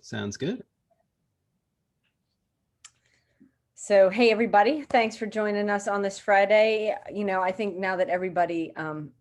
Sounds good. So, hey, everybody, thanks for joining us on this Friday. I think now that everybody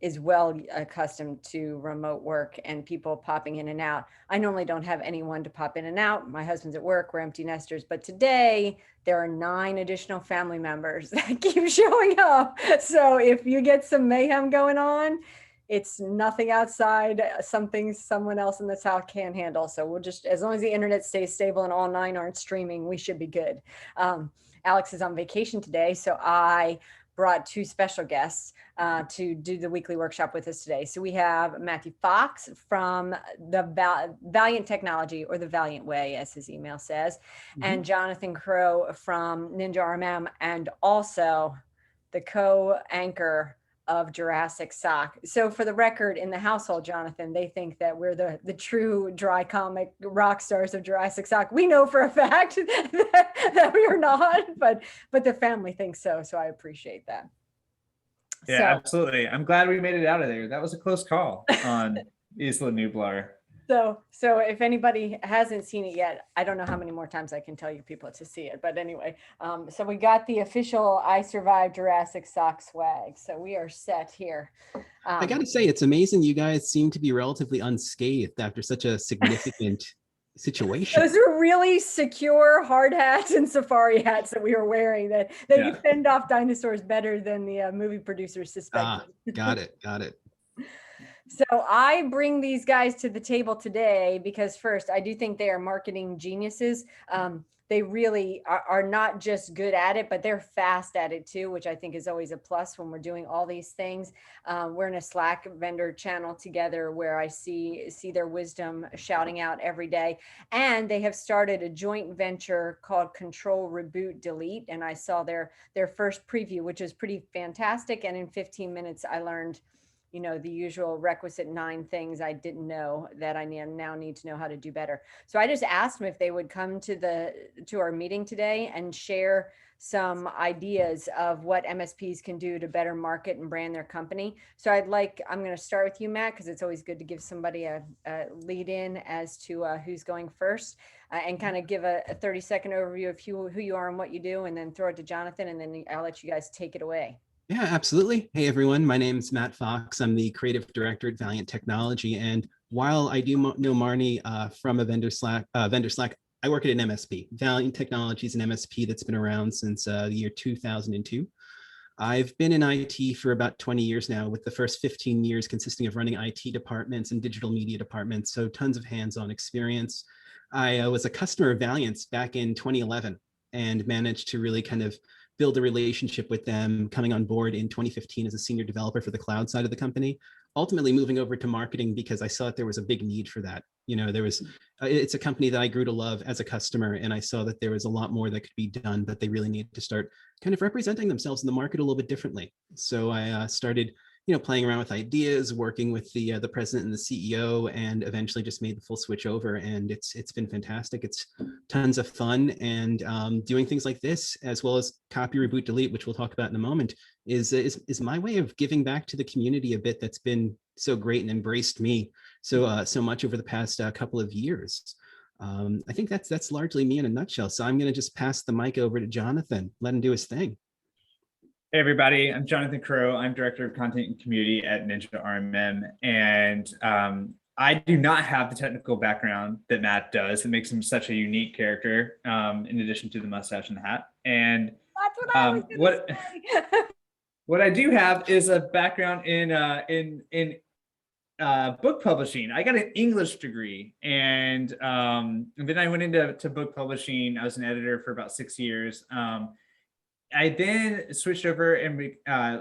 is well accustomed to remote work and people popping in and out, I normally don't have anyone to pop in and out. My husband's at work, we're empty nesters, but today there are 9 additional family members that keep showing up. So if you get some mayhem going on, it's nothing outside, something someone else in this house can't handle. So we'll just, as long as the internet stays stable and all 9 aren't streaming, we should be good. Alex is on vacation today, so I brought 2 special guests to do the weekly workshop with us today. So we have Matthew Fox from the Valiant Technology, or the Valiant Way, as his email says, and Jonathan Crow from Ninja RMM, and also the co-anchor of Jurassic Sock. So for the record, in the household, Jonathan, they think that we're the true dry comic rock stars of Jurassic Sock. We know for a fact that we are not, but the family thinks so. So I appreciate that. Yeah, so, absolutely. I'm glad we made it out of there. That was a close call on Isla Nublar. So if anybody hasn't seen it yet, I don't know how many more times I can tell you people to see it. But anyway, so we got the official I Survived Jurassic Sock swag. So we are set here. I got to say, it's amazing you guys seem to be relatively unscathed after such a significant situation. Those are really secure hard hats and safari hats that we were wearing that you fend off dinosaurs better than the movie producers suspected. Got it. So I bring these guys to the table today because first, I do think they are marketing geniuses. They really are not just good at it, but they're fast at it too, which I think is always a plus when we're doing all these things. We're in a Slack vendor channel together where I see their wisdom shouting out every day. And they have started a joint venture called Control, Reboot, Delete. And I saw their first preview, which is pretty fantastic. And in 15 minutes, I learned the usual requisite 9 things I didn't know that I now need to know how to do better. So I just asked them if they would come to our meeting today and share some ideas of what MSPs can do to better market and brand their company. So I'm going to start with you, Matt, because it's always good to give somebody a lead in as to who's going first and kind of give a 30-second overview of who you are and what you do, and then throw it to Jonathan, and then I'll let you guys take it away. Yeah, absolutely. Hey, everyone. My name's Matt Fox. I'm the creative director at Valiant Technology. And while I do know Marnie from a vendor Slack, I work at an MSP. Valiant Technology is an MSP that's been around since the year 2002. I've been in IT for about 20 years now, with the first 15 years consisting of running IT departments and digital media departments. So tons of hands-on experience. I was a customer of Valiant's back in 2011 and managed to really kind of build a relationship with them, coming on board in 2015 as a senior developer for the cloud side of the company, ultimately moving over to marketing because I saw that there was a big need for that. It's a company that I grew to love as a customer, and I saw that there was a lot more that could be done, but they really needed to start kind of representing themselves in the market a little bit differently. So I started playing around with ideas, working with the president and the CEO, and eventually just made the full switch over. And it's been fantastic. It's tons of fun, and doing things like this, as well as Copy, Reboot, Delete, which we'll talk about in a moment, is my way of giving back to the community a bit that's been so great and embraced me so much over the past couple of years. I think that's largely me in a nutshell. So I'm going to just pass the mic over to Jonathan, let him do his thing. Hey everybody, I'm Jonathan Crow. I'm Director of Content and Community at Ninja RMM, and I do not have the technical background that Matt does. It makes him such a unique character, in addition to the mustache and the hat. And that's what I was gonna say. What I do have is a background in book publishing. I got an English degree, and then I went into book publishing. I was an editor for about 6 years. I then switched over and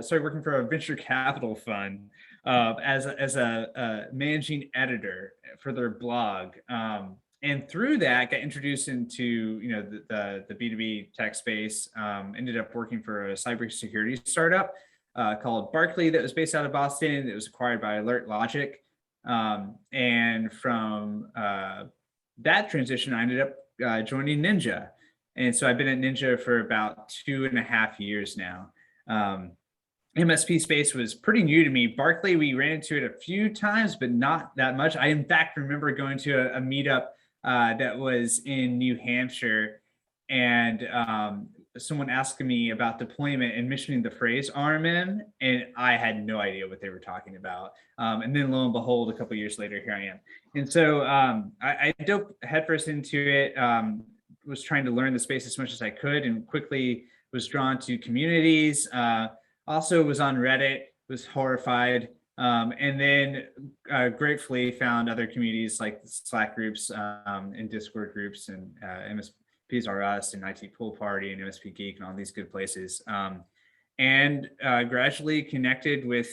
started working for a venture capital fund as a managing editor for their blog. And through that, got introduced into the B2B tech space. Ended up working for a cybersecurity startup called Barkley that was based out of Boston. It was acquired by Alert Logic. And from that transition, I ended up joining Ninja. And so I've been at Ninja for about 2.5 years now. MSP space was pretty new to me. Barkley, we ran into it a few times, but not that much. I, in fact, remember going to a meetup that was in New Hampshire, and someone asked me about deployment and mentioning the phrase RMM, and I had no idea what they were talking about. And then lo and behold, a couple of years later, here I am. And so I dove headfirst into it, was trying to learn the space as much as I could, and quickly was drawn to communities. Also was on Reddit, was horrified. And then gratefully found other communities like Slack groups and Discord groups and MSPs R Us and IT Pool Party and MSP Geek and all these good places. And gradually connected with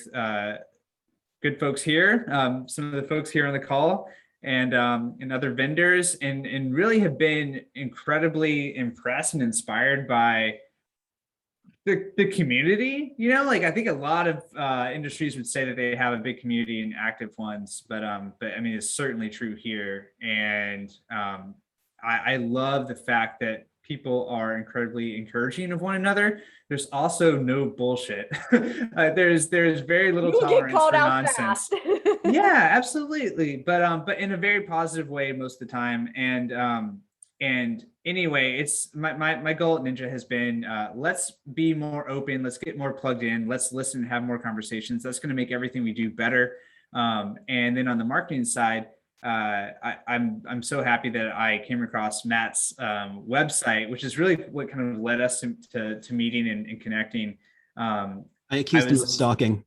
good folks here, some of the folks here on the call, and other vendors, and really have been incredibly impressed and inspired by the community. You know, like I think a lot of industries would say that they have a big community and active ones, but I mean, it's certainly true here. And I love the fact that people are incredibly encouraging of one another. There's also no bullshit. There's very little tolerance for nonsense. Yeah, absolutely. But in a very positive way most of the time. And anyway, it's my goal at Ninja has been, let's be more open. Let's get more plugged in. Let's listen and have more conversations. That's going to make everything we do better. And then on the marketing side, I'm so happy that I came across Matt's website, which is really what kind of led us to meeting and connecting. I accused him of stalking.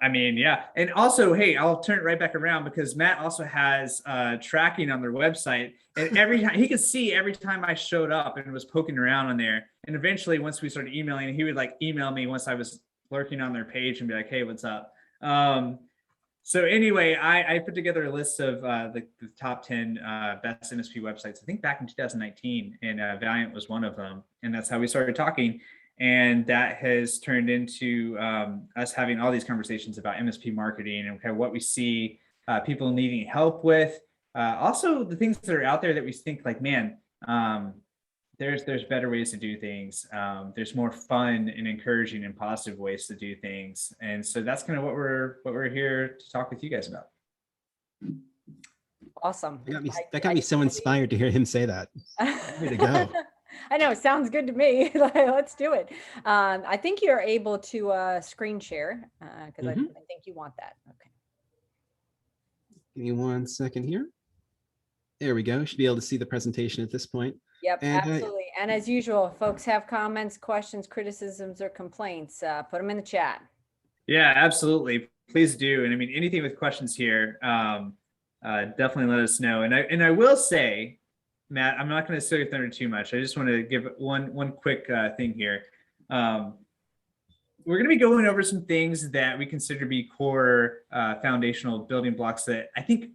I mean, yeah. And also, hey, I'll turn it right back around, because Matt also has tracking on their website. And every time he could see every time I showed up and was poking around on there. And eventually, once we started emailing, he would like email me once I was lurking on their page and be like, hey, what's up? So anyway, I put together a list of the top 10 best MSP websites, I think back in 2019, and Valiant was one of them. And that's how we started talking. And that has turned into us having all these conversations about MSP marketing and kind of what we see people needing help with. Also, the things that are out there that we think like, man, there's better ways to do things. There's more fun and encouraging and positive ways to do things. And so that's kind of what we're here to talk with you guys about. Awesome. That got me so inspired to hear him say that. Way to go. I know, sounds good to me. Let's do it. I think you're able to screen share because I think you want that. Okay. Give me 1 second here. There we go. Should be able to see the presentation at this point. Yep, absolutely. And as usual, folks have comments, questions, criticisms, or complaints, put them in the chat. Yeah, absolutely. Please do. And I mean, anything with questions here, definitely let us know. And I will say, Matt, I'm not going to steal your thunder too much. I just want to give one quick thing here. We're going to be going over some things that we consider to be core foundational building blocks that I think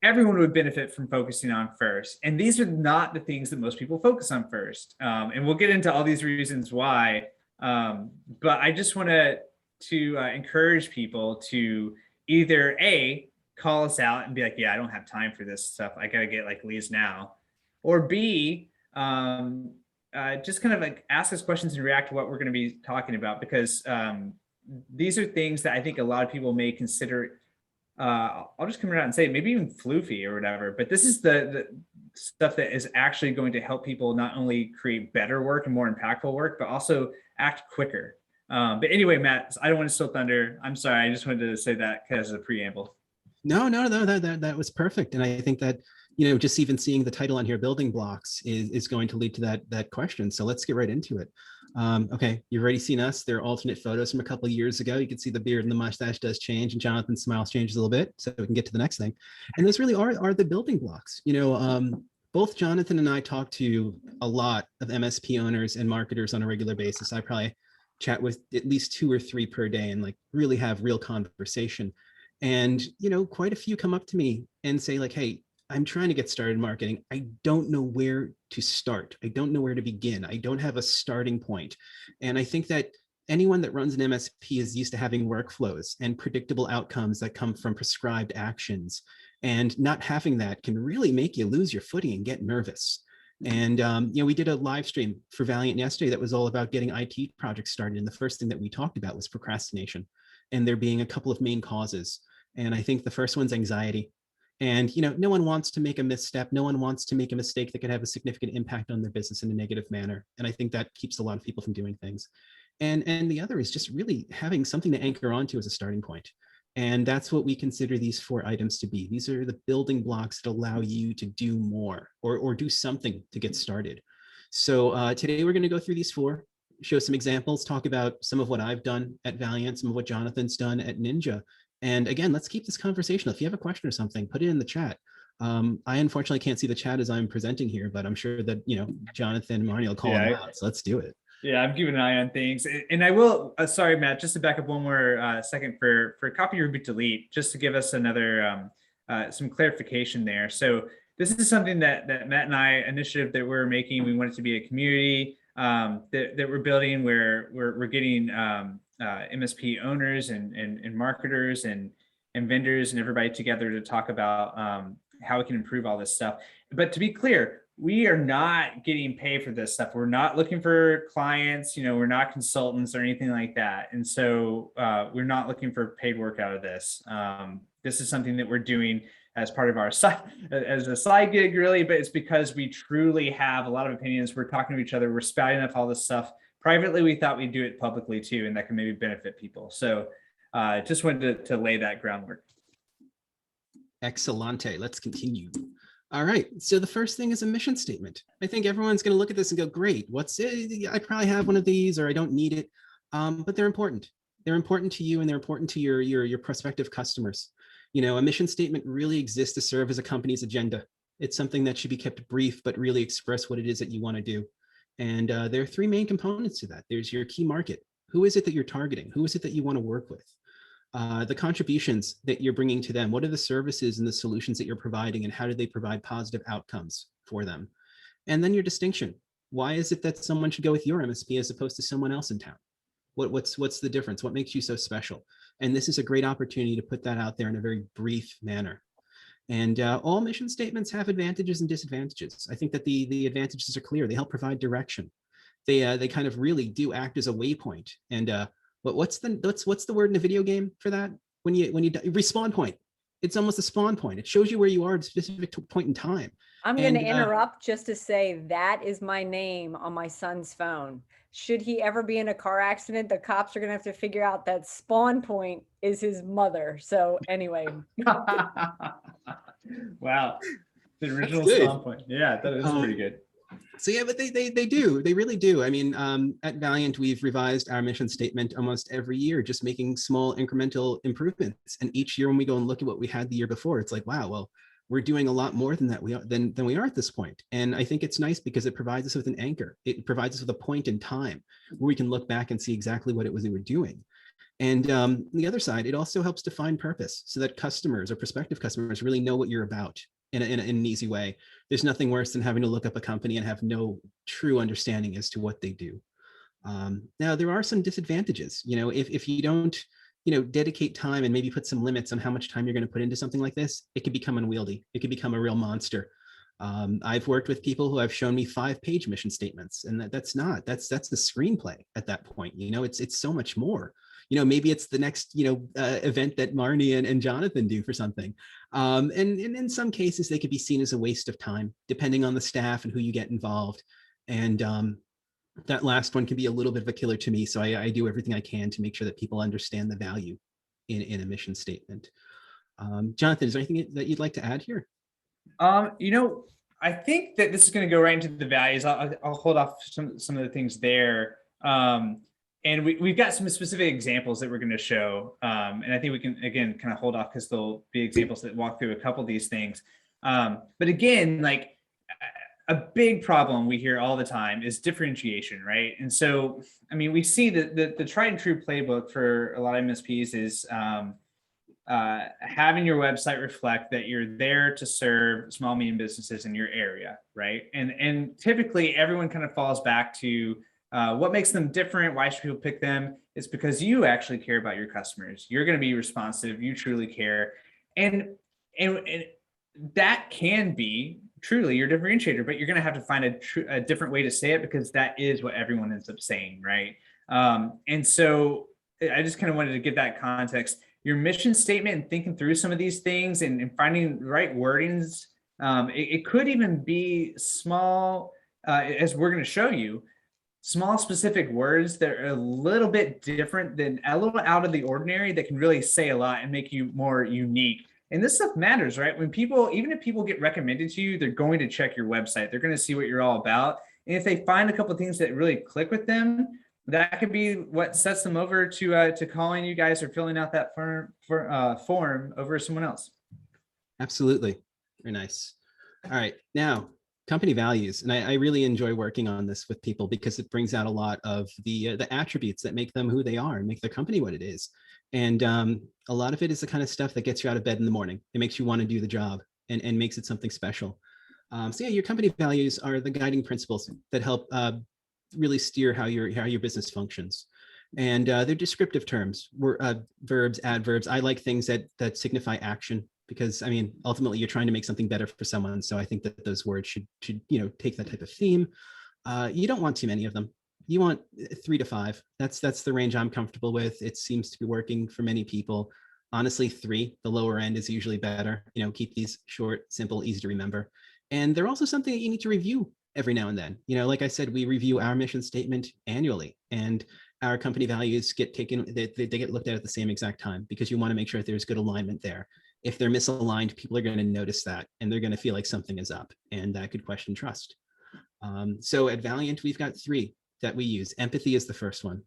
everyone would benefit from focusing on first. And these are not the things that most people focus on first. And we'll get into all these reasons why. But I just want to encourage people to either A, call us out and be like, yeah, I don't have time for this stuff. I got to get like leads now. Or B, just kind of like ask us questions and react to what we're going to be talking about, because these are things that I think a lot of people may consider, I'll just come around and say maybe even floofy or whatever, but this is the stuff that is actually going to help people not only create better work and more impactful work, but also act quicker. But anyway, Matt, I don't want to steal thunder. I'm sorry. I just wanted to say that as a preamble. No, that was perfect. And I think that, you know, just even seeing the title on here, building blocks, is going to lead to that question. So let's get right into it. Okay, you've already seen us. There are alternate photos from a couple of years ago. You can see the beard and the mustache does change, and Jonathan's smiles changes a little bit, so we can get to the next thing. And those really are the building blocks. You know, both Jonathan and I talk to a lot of MSP owners and marketers on a regular basis. I probably chat with at least 2 or 3 per day and like really have real conversation. And, you know, quite a few come up to me and say like, hey, I'm trying to get started in marketing. I don't know where to start. I don't know where to begin. I don't have a starting point. And I think that anyone that runs an MSP is used to having workflows and predictable outcomes that come from prescribed actions. And not having that can really make you lose your footing and get nervous. And, you know, we did a live stream for Valiant yesterday that was all about getting IT projects started. And the first thing that we talked about was procrastination, and there being a couple of main causes. And I think the first one's anxiety. And no one wants to make a misstep. No one wants to make a mistake that could have a significant impact on their business in a negative manner. And I think that keeps a lot of people from doing things. And the other is just really having something to anchor onto as a starting point. And that's what we consider these 4 items to be. These are the building blocks that allow you to do more or do something to get started. So today we're going to go through these 4, show some examples, talk about some of what I've done at Valiant, some of what Jonathan's done at Ninja. And again, let's keep this conversational. If you have a question or something, put it in the chat. I unfortunately can't see the chat as I'm presenting here, but I'm sure that, Jonathan and Marnie will call them out. So let's do it. Yeah, I'm keeping an eye on things. And I will, sorry, Matt, just to back up one more second for copy, reboot, delete, just to give us another, some clarification there. So this is something that Matt and I, initiative that we're making. We want it to be a community that we're building where we're getting MSP owners and marketers and vendors and everybody together to talk about how we can improve all this stuff. But to be clear, we are not getting paid for this stuff. We're not looking for clients, we're not consultants or anything like that. And so we're not looking for paid work out of this. This is something that we're doing as part of our side, as a side gig really, but it's because we truly have a lot of opinions. We're talking to each other. We're spouting off all this stuff. Privately, we thought we'd do it publicly too, and that can maybe benefit people. So just wanted to lay that groundwork. Excellente. Let's continue. All right. So the first thing is a mission statement. I think everyone's going to look at this and go, great, what's it? I probably have one of these or I don't need it. But they're important. They're important to you and they're important to your prospective customers. A mission statement really exists to serve as a company's agenda. It's something that should be kept brief, but really express what it is that you want to do. And there are 3 main components to that. There's your key market. Who is it that you're targeting? Who is it that you want to work with? The contributions that you're bringing to them. What are the services and the solutions that you're providing and how do they provide positive outcomes for them? And then your distinction. Why is it that someone should go with your MSP as opposed to someone else in town? What's the difference? What makes you so special? And this is a great opportunity to put that out there in a very brief manner. And all mission statements have advantages and disadvantages. I think that the advantages are clear. They help provide direction. They kind of really do act as a waypoint. And what's the word in a video game for that? When you respawn point. It's almost a spawn point. It shows you where you are at a specific point in time. I'm going to interrupt just to say that is my name on my son's phone. Should he ever be in a car accident, the cops are going to have to figure out that spawn point is his mother. So anyway. Wow. The original spawn point. Yeah, that is pretty good. So yeah, but they do. They really do. I mean, at Valiant, we've revised our mission statement almost every year, just making small incremental improvements. And each year when we go and look at what we had the year before, it's like, wow, well, we're doing a lot more than that than we are at this point. And I think it's nice because it provides us with an anchor. It provides us with a point in time where we can look back and see exactly what it was we were doing. And on the other side, it also helps define purpose so that customers or prospective customers really know what you're about in an easy way. There's nothing worse than having to look up a company and have no true understanding as to what they do. Now, there are some disadvantages. If you don't dedicate time and maybe put some limits on how much time you're going to put into something like this, it can become unwieldy. It can become a real monster. I've worked with people who have shown me 5-page mission statements, and that's the screenplay at that point. It's so much more. Maybe it's the next event that Marnie and Jonathan do for something. And in some cases, they could be seen as a waste of time, depending on the staff and who you get involved. And that last one can be a little bit of a killer to me. So I do everything I can to make sure that people understand the value in a mission statement. Jonathan, is there anything that you'd like to add here? I think that this is going to go right into the values. I'll hold off some of the things there. And we've got some specific examples that we're going to show. And I think we can, again, kind of hold off because there'll be examples that walk through a couple of these things. But again, like a big problem we hear all the time is differentiation, right? And so, I mean, we see that the tried and true playbook for a lot of MSPs is having your website reflect that you're there to serve small, medium businesses in your area, right? And typically everyone kind of falls back to what makes them different. Why should people pick them? It's because you actually care about your customers. You're going to be responsive. You truly care. And that can be truly your differentiator, but you're going to have to find a different way to say it because that is what everyone ends up saying, right? And so I just kind of wanted to give that context. your mission statement and thinking through some of these things and finding the right wordings. It could even be small, as we're going to show you, small specific words that are a little bit different, than a little out of the ordinary, that can really say a lot and make you more unique. And this stuff matters, right? When people, even if people get recommended to you, they're going to check your website. They're going to see what you're all about. And if they find a couple of things that really click with them, that could be what sets them over to calling you guys or filling out that form over someone else. Absolutely. Very nice. All right. Now, company values. And I really enjoy working on this with people because it brings out a lot of the attributes that make them who they are and make their company what it is. And a lot of it is the kind of stuff that gets you out of bed in the morning. It makes you want to do the job and makes it something special. So yeah, your company values are the guiding principles that help really steer how your business functions. And they're descriptive terms, verbs, adverbs. I like things that signify action, because I mean, ultimately you're trying to make something better for someone. So I think that those words should take that type of theme. You don't want too many of them. You want 3 to 5. That's the range I'm comfortable with. It seems to be working for many people. Honestly, 3, the lower end, is usually better. Keep these short, simple, easy to remember. And they're also something that you need to review every now and then. Like I said, we review our mission statement annually, and our company values get taken, they get looked at the same exact time, because you want to make sure that there's good alignment there. If they're misaligned, people are going to notice that, and they're going to feel like something is up, and that could question trust. So at Valiant, we've got 3 that we use. Empathy is the first one.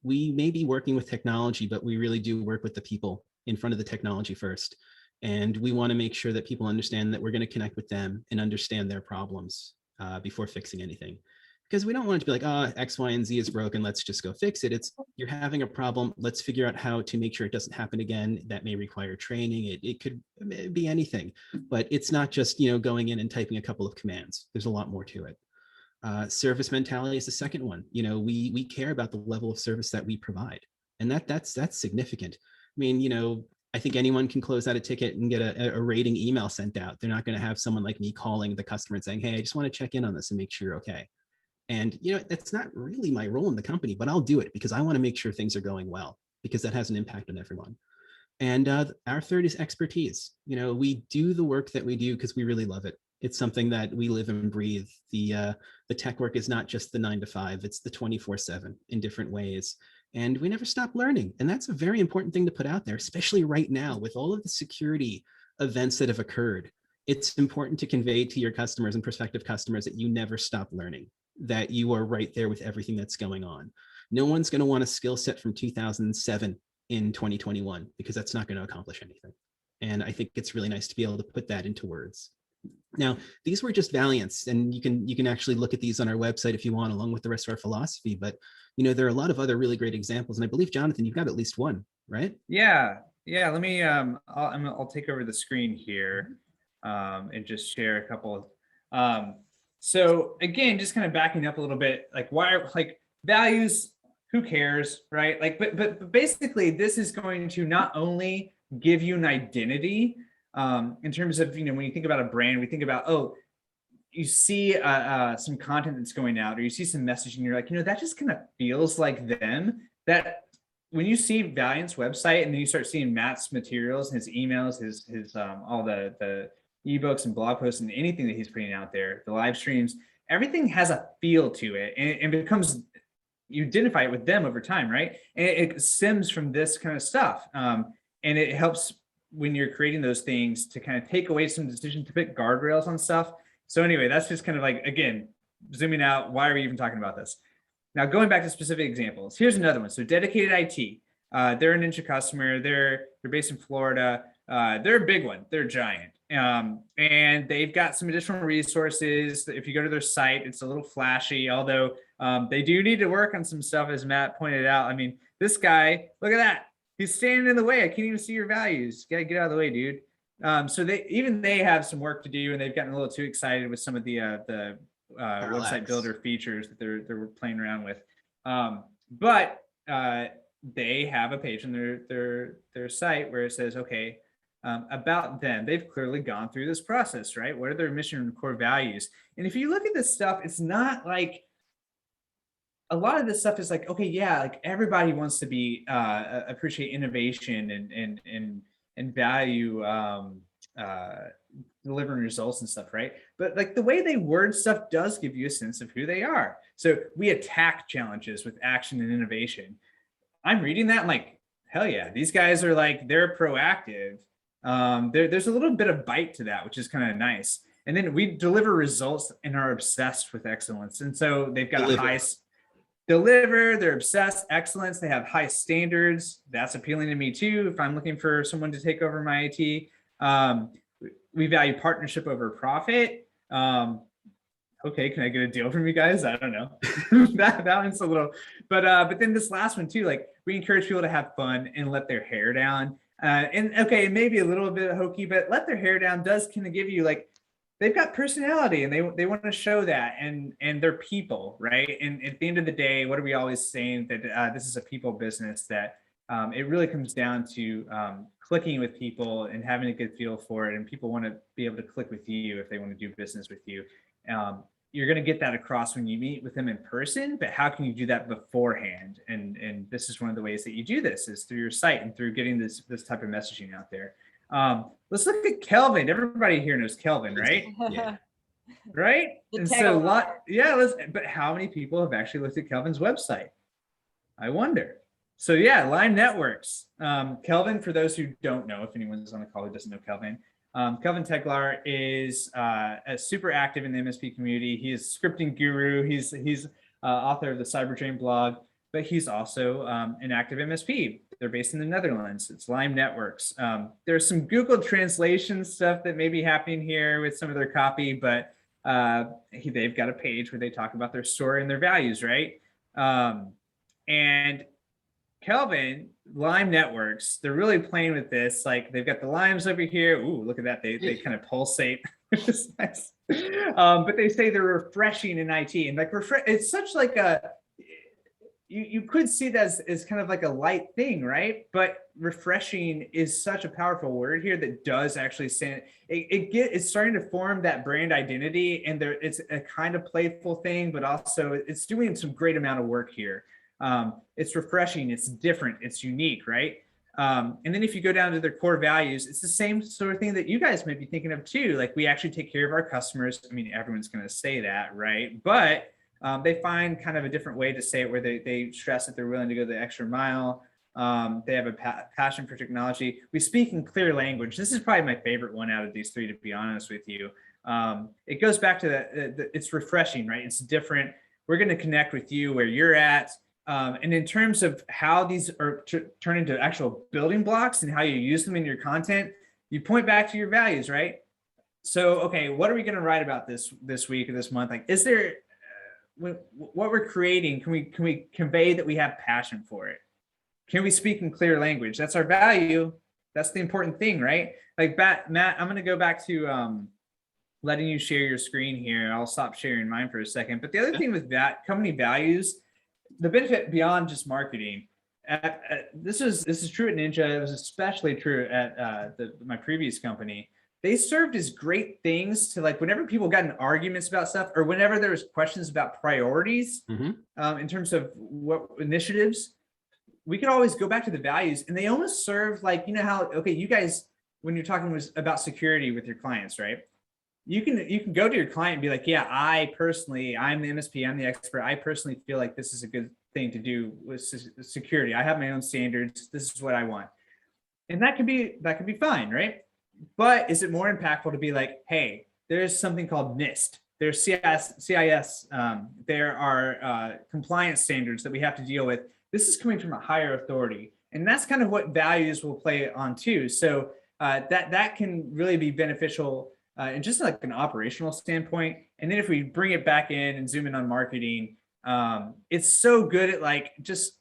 We may be working with technology, but we really do work with the people in front of the technology first. And we want to make sure that people understand that we're going to connect with them and understand their problems before fixing anything. Because we don't want it to be like, oh, X, Y, and Z is broken, let's just go fix it. It's, you're having a problem, let's figure out how to make sure it doesn't happen again. That may require training. It could be anything, but it's not just, going in and typing a couple of commands. There's a lot more to it. Service mentality is the second one. We care about the level of service that we provide, and that's significant. I mean, I think anyone can close out a ticket and get a rating email sent out. They're not going to have someone like me calling the customer and saying, hey, I just want to check in on this and make sure you're okay. And that's not really my role in the company, but I'll do it because I want to make sure things are going well, because that has an impact on everyone. And our third is expertise. We do the work that we do because we really love it. It's something that we live and breathe. The tech work is not just the 9 to 5, it's the 24/7 in different ways. And we never stop learning. And that's a very important thing to put out there, especially right now with all of the security events that have occurred. It's important to convey to your customers and prospective customers that you never stop learning, that you are right there with everything that's going on. No one's going to want a skill set from 2007 in 2021, because that's not going to accomplish anything. And I think it's really nice to be able to put that into words. Now, these were just Valiants, and you can actually look at these on our website if you want, along with the rest of our philosophy. But there are a lot of other really great examples, and I believe, Jonathan, you've got at least one, right? Yeah. Let me. I'll take over the screen here and just share a couple. So again, just kind of backing up a little bit, like why are values? Who cares, right? But basically, this is going to not only give you an identity. In terms of, when you think about a brand, we think about, you see some content that's going out, or you see some messaging, you're like, that just kind of feels like them. That when you see Valiant's website and then you start seeing Matt's materials, his emails, his all the ebooks and blog posts and anything that he's putting out there, the live streams, everything has a feel to it, and it becomes, you identify it with them over time, right? And it stems from this kind of stuff, and it helps when you're creating those things to kind of take away some decisions, to put guardrails on stuff. So anyway, that's just kind of again, zooming out, why are we even talking about this? Now, going back to specific examples, here's another one. So Dedicated IT, they're an Ninja customer. They're based in Florida. They're a big one. They're giant. And they've got some additional resources. If you go to their site, it's a little flashy, although they do need to work on some stuff, as Matt pointed out. I mean, this guy, look at that. He's standing in the way. I can't even see your values. You gotta get out of the way, dude. So they have some work to do, and they've gotten a little too excited with some of the website builder features that they're playing around with. But they have a page on their site where it says, okay, about them. They've clearly gone through this process, right? What are their mission and core values? And if you look at this stuff, it's not like a lot of this stuff is like, okay, yeah, like everybody wants to be appreciate innovation and value delivering results and stuff, right? But like the way they word stuff does give you a sense of who they are. So we attack challenges with action and innovation. I'm reading that, I'm like, hell yeah, these guys are like, they're proactive. There's a little bit of bite to that, which is kind of nice. And then we deliver results and are obsessed with excellence. And so they've got a high deliver, they're obsessed, excellence, they have high standards. That's appealing to me too. If I'm looking for someone to take over my IT, we value partnership over profit. Okay, can I get a deal from you guys? I don't know. that one's a little, but then this last one too, like we encourage people to have fun and let their hair down. And okay, maybe a little bit hokey, but let their hair down does kind of give you like, they've got personality and they want to show that, and they're people, right? And at the end of the day, what are we always saying? That this is a people business, that it really comes down to clicking with people and having a good feel for it. And people want to be able to click with you if they want to do business with you. You're going to get that across when you meet with them in person, but how can you do that beforehand? And this is one of the ways that you do this, is through your site and through getting this type of messaging out there. Let's look at Kelvin. Everybody here knows Kelvin, right? Yeah. Right? The And so tagline. but how many people have actually looked at Kelvin's website? I wonder. So yeah, Lime Networks. Kelvin, for those who don't know, if anyone's on the call who doesn't know Kelvin, Kelvin Teglar is super active in the MSP community. He is a scripting guru. He's author of the Cyberdrain blog, but he's also an active MSP. They're based in the Netherlands. It's Lime Networks. There's some Google translation stuff that may be happening here with some of their copy, but they've got a page where they talk about their story and their values, right? And Kelvin, Lime Networks, they're really playing with this. Like they've got the limes over here. Ooh, look at that. They kind of pulsate, which is nice. But they say they're refreshing in IT. And like it's such like a, you could see that as kind of like a light thing, right? But refreshing is such a powerful word here that does actually stand. It's starting to form that brand identity, and it's a kind of playful thing, but also it's doing some great amount of work here. It's refreshing, it's different, it's unique, right? And then if you go down to their core values, it's the same sort of thing that you guys might be thinking of too. Like we actually take care of our customers. I mean, everyone's going to say that, right? But they find kind of a different way to say it, where they stress that they're willing to go the extra mile. They have a passion for technology. We speak in clear language. This is probably my favorite one out of these three, to be honest with you. It goes back to that. It's refreshing, right? It's different. We're going to connect with you where you're at. And in terms of how these are turn into actual building blocks and how you use them in your content, you point back to your values, right? So, okay, what are we going to write about this week or this month? Like, is there what we're creating? Can we convey that we have passion for it? Can we speak in clear language? That's our value. That's the important thing, right? Like Matt, I'm going to go back to letting you share your screen here. I'll stop sharing mine for a second. But the other thing with that company values, the benefit beyond just marketing, this is true at Ninja. It was especially true at my previous company. They served as great things to, like, whenever people got in arguments about stuff, or whenever there was questions about priorities in terms of what initiatives, we could always go back to the values, and they almost serve like, you know how, okay, you guys, when you're talking about security with your clients, right? You can go to your client and be like, yeah, I'm the MSP, I'm the expert. I personally feel like this is a good thing to do with security. I have my own standards. This is what I want. And that could be fine, right? But is it more impactful to be like, hey, there's something called NIST. There's CIS. There are compliance standards that we have to deal with. This is coming from a higher authority. And that's kind of what values will play on too. So that can really be beneficial and just like an operational standpoint. And then if we bring it back in and zoom in on marketing, it's so good at like just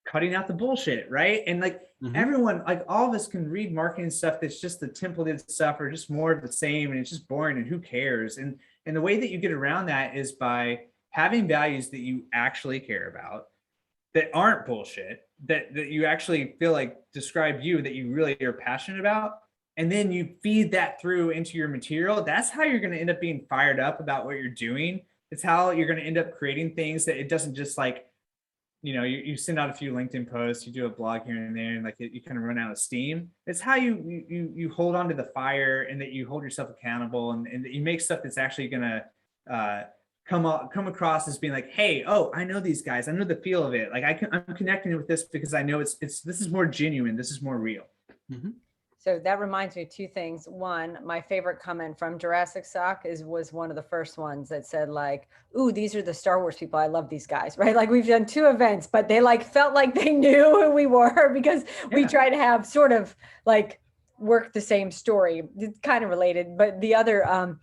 cutting out the bullshit, right? And like everyone, like all of us can read marketing stuff that's just the templated stuff or just more of the same, and it's just boring and who cares? And the way that you get around that is by having values that you actually care about, that aren't bullshit, that you actually feel like describe you, that you really are passionate about. And then you feed that through into your material. That's how you're going to end up being fired up about what you're doing. It's how you're going to end up creating things that it doesn't just like, you send out a few LinkedIn posts, you do a blog here and there, and like you kind of run out of steam. It's how you hold on to the fire, and that you hold yourself accountable, and that you make stuff that's actually going to come across as being like, hey, oh, I know these guys, I know the feel of it. Like I'm connecting with this because I know this is more genuine, this is more real. Mm-hmm. So that reminds me of two things. One, my favorite comment from Jurassic Sock was one of the first ones that said like, ooh, these are the Star Wars people. I love these guys, right? Like we've done 2 events, but they like felt like they knew who we were because we try to have sort of like work the same story. It's kind of related, but the other,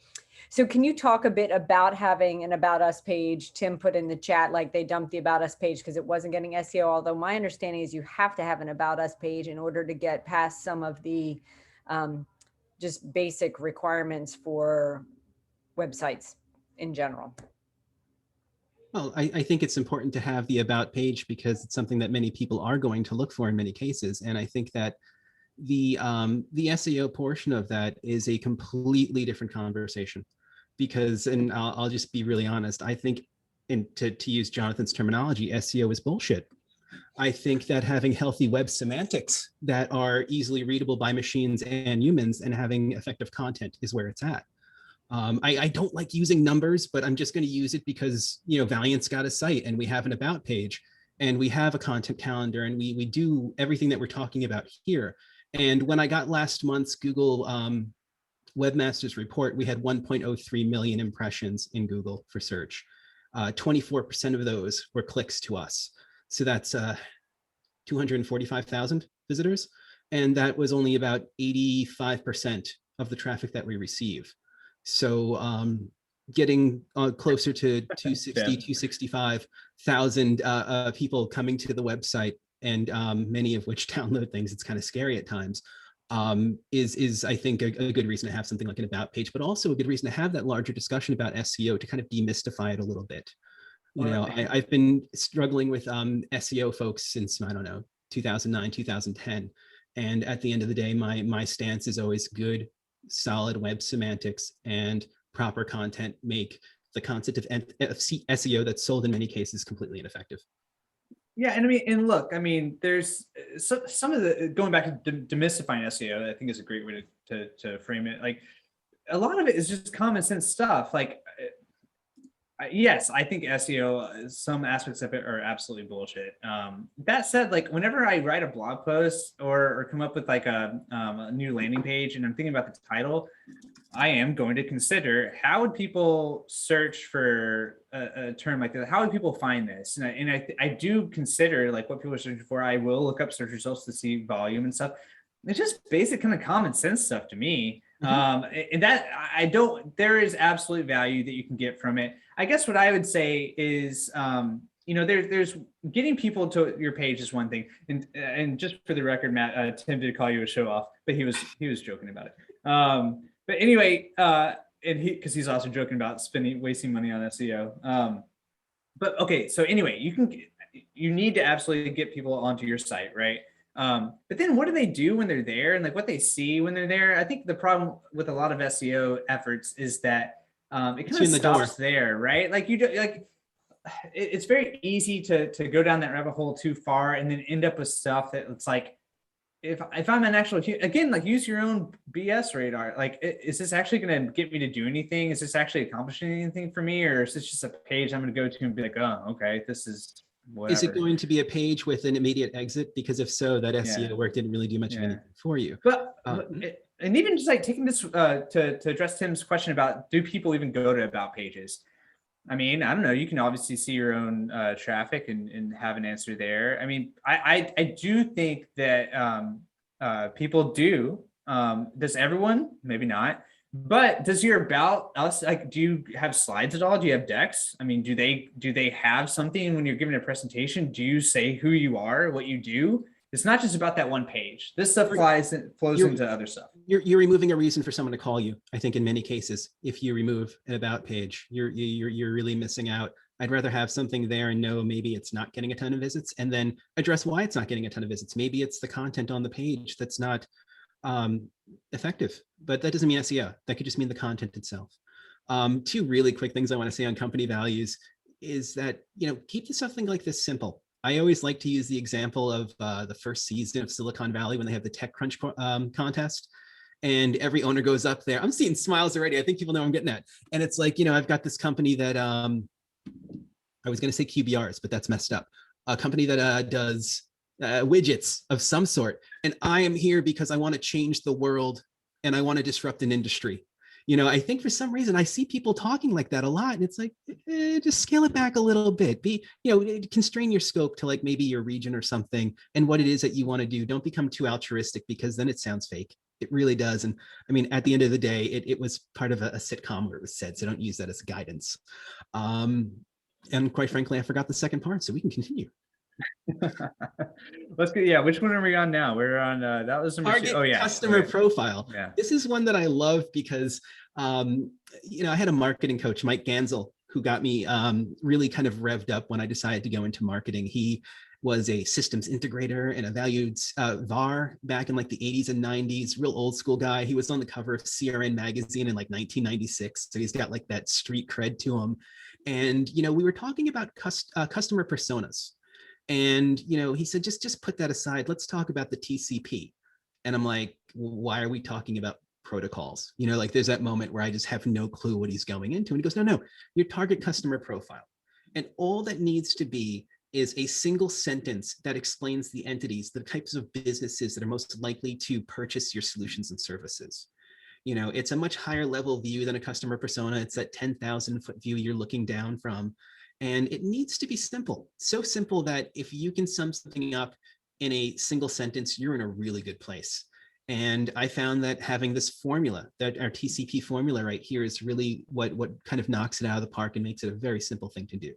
so can you talk a bit about having an About Us page? Tim put in the chat, like they dumped the About Us page because it wasn't getting SEO, although my understanding is you have to have an About Us page in order to get past some of the just basic requirements for websites in general. Well, I think it's important to have the About page because it's something that many people are going to look for in many cases. And I think that the SEO portion of that is a completely different conversation. Because, and I'll just be really honest, I think, and to use Jonathan's terminology, SEO is bullshit. I think that having healthy web semantics that are easily readable by machines and humans and having effective content is where it's at. I don't like using numbers, but I'm just going to use it because, Valiant's got a site and we have an About page and we have a content calendar and we do everything that we're talking about here. And when I got last month's Google Webmasters report, we had 1.03 million impressions in Google for search. 24% of those were clicks to us. So that's 245,000 visitors. And that was only about 85% of the traffic that we receive. So getting closer to 260, 265,000 people coming to the website, and many of which download things, it's kind of scary at times. Is I think a good reason to have something like an About page, but also a good reason to have that larger discussion about SEO to kind of demystify it a little bit. I've been struggling with SEO folks since, I don't know, 2009, 2010. And at the end of the day, my stance is always good, solid web semantics and proper content make the concept of SEO that's sold in many cases completely ineffective. Yeah, and look, there's some of the, going back to demystifying SEO, I think is a great way to frame it. Like a lot of it is just common sense stuff. Like, yes, I think SEO, some aspects of it are absolutely bullshit. That said, like whenever I write a blog post or come up with like a new landing page and I'm thinking about the title, I am going to consider how would people search for a term like that? How would people find this? And I do consider like what people are searching for. I will look up search results to see volume and stuff. It's just basic kind of common sense stuff to me. And that there is absolute value that you can get from it. I guess what I would say is, there's getting people to your page is one thing. And just for the record, Matt, Tim did call you a show off, but he was joking about it. But anyway, and because he's also joking about wasting money on SEO. But okay, so anyway, you need to absolutely get people onto your site, right? But then what do they do when they're there, and like what they see when they're there? I think the problem with a lot of SEO efforts is that it kind of stops there, right? Like it's very easy to go down that rabbit hole too far and then end up with stuff that it's like, if I'm an actual, again, like use your own BS radar. Like, is this actually going to get me to do anything? Is this actually accomplishing anything for me? Or is this just a page I'm going to go to and be like, oh, okay, this is whatever. Is it going to be a page with an immediate exit? Because if so, that SEO work didn't really do much of anything for you. But and even just like taking this to address Tim's question about, do people even go to About pages? I mean, I don't know. You can obviously see your own traffic and have an answer there. I mean, I do think that people do. Does everyone? Maybe not. But does your About Us, like, do you have slides at all? Do you have decks? I mean, do they have something when you're giving a presentation? Do you say who you are, what you do? It's not just about that one page. This stuff flows into other stuff. You're removing a reason for someone to call you. I think in many cases, if you remove an About page, you're really missing out. I'd rather have something there and know maybe it's not getting a ton of visits, and then address why it's not getting a ton of visits. Maybe it's the content on the page that's not effective, but that doesn't mean SEO. That could just mean the content itself. Two really quick things I want to say on company values is that, keep something like this simple. I always like to use the example of the first season of Silicon Valley when they have the TechCrunch contest. And every owner goes up there. I'm seeing smiles already. I think people know I'm getting at. And it's like, I've got this company that I was going to say QBRs, but that's messed up. A company that does widgets of some sort. And I am here because I want to change the world and I want to disrupt an industry. I think for some reason I see people talking like that a lot, and it's like, just scale it back a little bit. Constrain your scope to like maybe your region or something, and what it is that you want to do. Don't become too altruistic, because then it sounds fake. It really does. And I mean, at the end of the day, it was part of a sitcom where it was said, so don't use that as guidance. And quite frankly, I forgot the second part, so we can continue. Let's go. Yeah, which one are we on now? We're on that was number 2. Oh yeah, customer profile. Yeah, this is one that I love because I had a marketing coach, Mike Gansel, who got me really kind of revved up when I decided to go into marketing. He was a systems integrator and a valued VAR back in like the 80s and 90s, real old school guy. He was on the cover of CRN magazine in like 1996, so he's got like that street cred to him. And we were talking about customer personas. And, he said, just put that aside. Let's talk about the TCP. And I'm like, why are we talking about protocols? Like there's that moment where I just have no clue what he's going into. And he goes, no, your target customer profile. And all that needs to be is a single sentence that explains the entities, the types of businesses that are most likely to purchase your solutions and services. It's a much higher level view than a customer persona. It's that 10,000 foot view you're looking down from. And it needs to be simple, so simple that if you can sum something up in a single sentence, you're in a really good place. And I found that having this formula, that our TCP formula right here, is really what kind of knocks it out of the park and makes it a very simple thing to do.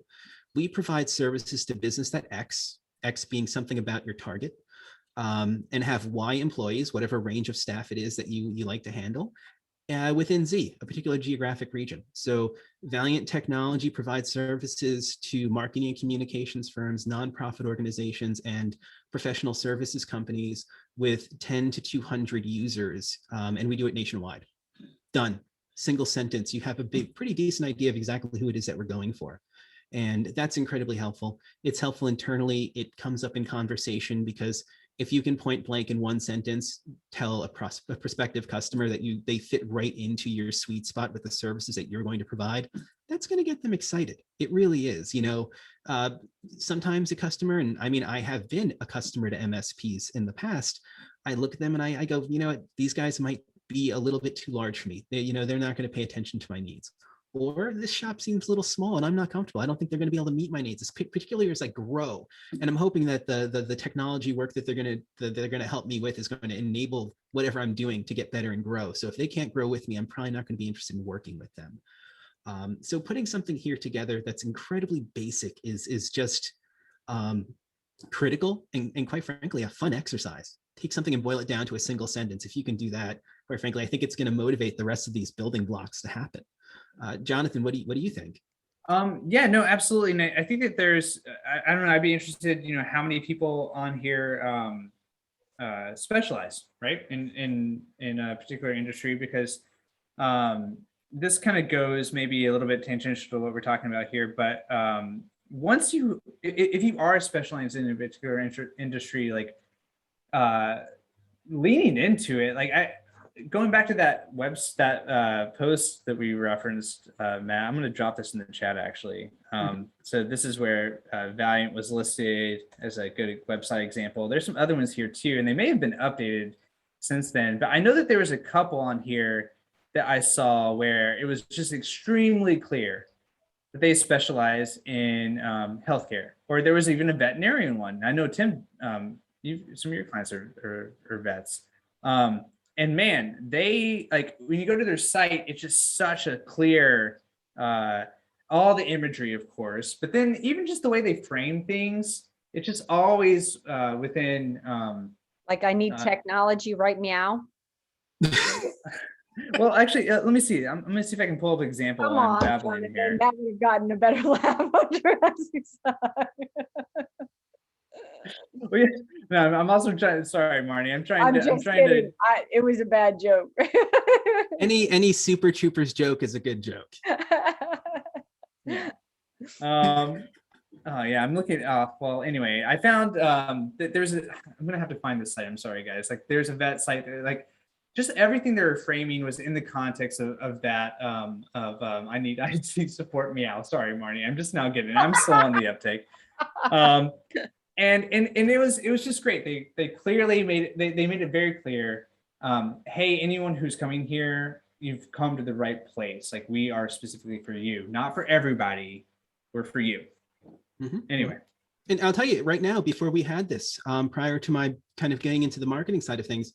We provide services to business that X being something about your target, and have Y employees, whatever range of staff it is that you like to handle, within Z, a particular geographic region. So Valiant Technology provides services to marketing and communications firms, nonprofit organizations, and professional services companies with 10 to 200 users, and we do it nationwide. Done. Single sentence. You have a pretty decent idea of exactly who it is that we're going for. And that's incredibly helpful. It's helpful internally. It comes up in conversation because if you can point blank in one sentence, tell a prospective customer that they fit right into your sweet spot with the services that you're going to provide, that's going to get them excited. It really is. Sometimes a customer, and I mean, I have been a customer to MSPs in the past, I look at them and I go, these guys might be a little bit too large for me. They're not going to pay attention to my needs. Or this shop seems a little small and I'm not comfortable. I don't think they're going to be able to meet my needs, particularly as I grow. And I'm hoping that the technology work that they're going to help me with is going to enable whatever I'm doing to get better and grow. So if they can't grow with me, I'm probably not going to be interested in working with them. So putting something here together that's incredibly basic is just critical and quite frankly, a fun exercise. Take something and boil it down to a single sentence. If you can do that, quite frankly, I think it's going to motivate the rest of these building blocks to happen. Jonathan, what do you think? Yeah, no, absolutely. And I think that there's, I don't know, I'd be interested, how many people on here specialize, right, in a particular industry, because this kind of goes maybe a little bit tangential to what we're talking about here. But once if you are specialized in a particular industry, like leaning into it, like going back to that post that we referenced, Matt, I'm going to drop this in the chat actually. So this is where Valiant was listed as a good website example. There's some other ones here too, and they may have been updated since then, but I know that there was a couple on here that I saw where it was just extremely clear that they specialize in healthcare, or there was even a veterinarian one. I know, Tim, some of your clients are vets. And man, they, like, when you go to their site, it's just such a clear, all the imagery, of course, but then even just the way they frame things, it's just always within. Like, I need technology, right? Meow. Well, actually, let me see. I'm going to see if I can pull up an example on Babylon here. Now we've gotten a better laugh on Jurassic Side. Well, yeah, no, I'm also trying. Sorry, Marnie. I'm just trying kidding. It was a bad joke. Any Super Troopers joke is a good joke. Yeah. Oh yeah, I'm looking. Well, anyway, I found that there's a. I'm gonna have to find this site. I'm sorry, guys. Like, there's a vet site that, like, just everything they were framing was in the context of that. I need IT support meow. Sorry, Marnie. I'm just now getting it. I'm slow on the uptake. And it was just great. They clearly made it. They made it very clear. Hey, anyone who's coming here, you've come to the right place. Like, we are specifically for you, not for everybody. We're for you. Anyway. And I'll tell you right now, before we had this, prior to my kind of getting into the marketing side of things,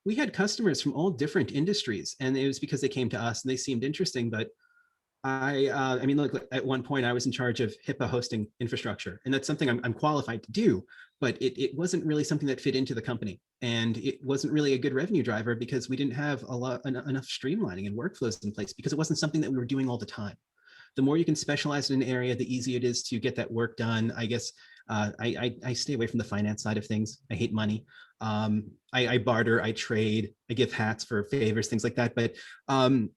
we had customers from all different industries, and it was because they came to us and they seemed interesting. But I mean, look, at one point I was in charge of HIPAA hosting infrastructure, and that's something I'm qualified to do, but it wasn't really something that fit into the company, and it wasn't really a good revenue driver because we didn't have enough streamlining and workflows in place, because it wasn't something that we were doing all the time. The more you can specialize in an area, the easier it is to get that work done. I guess I stay away from the finance side of things. I hate money. I barter, I trade, I give hats for favors, things like that. But the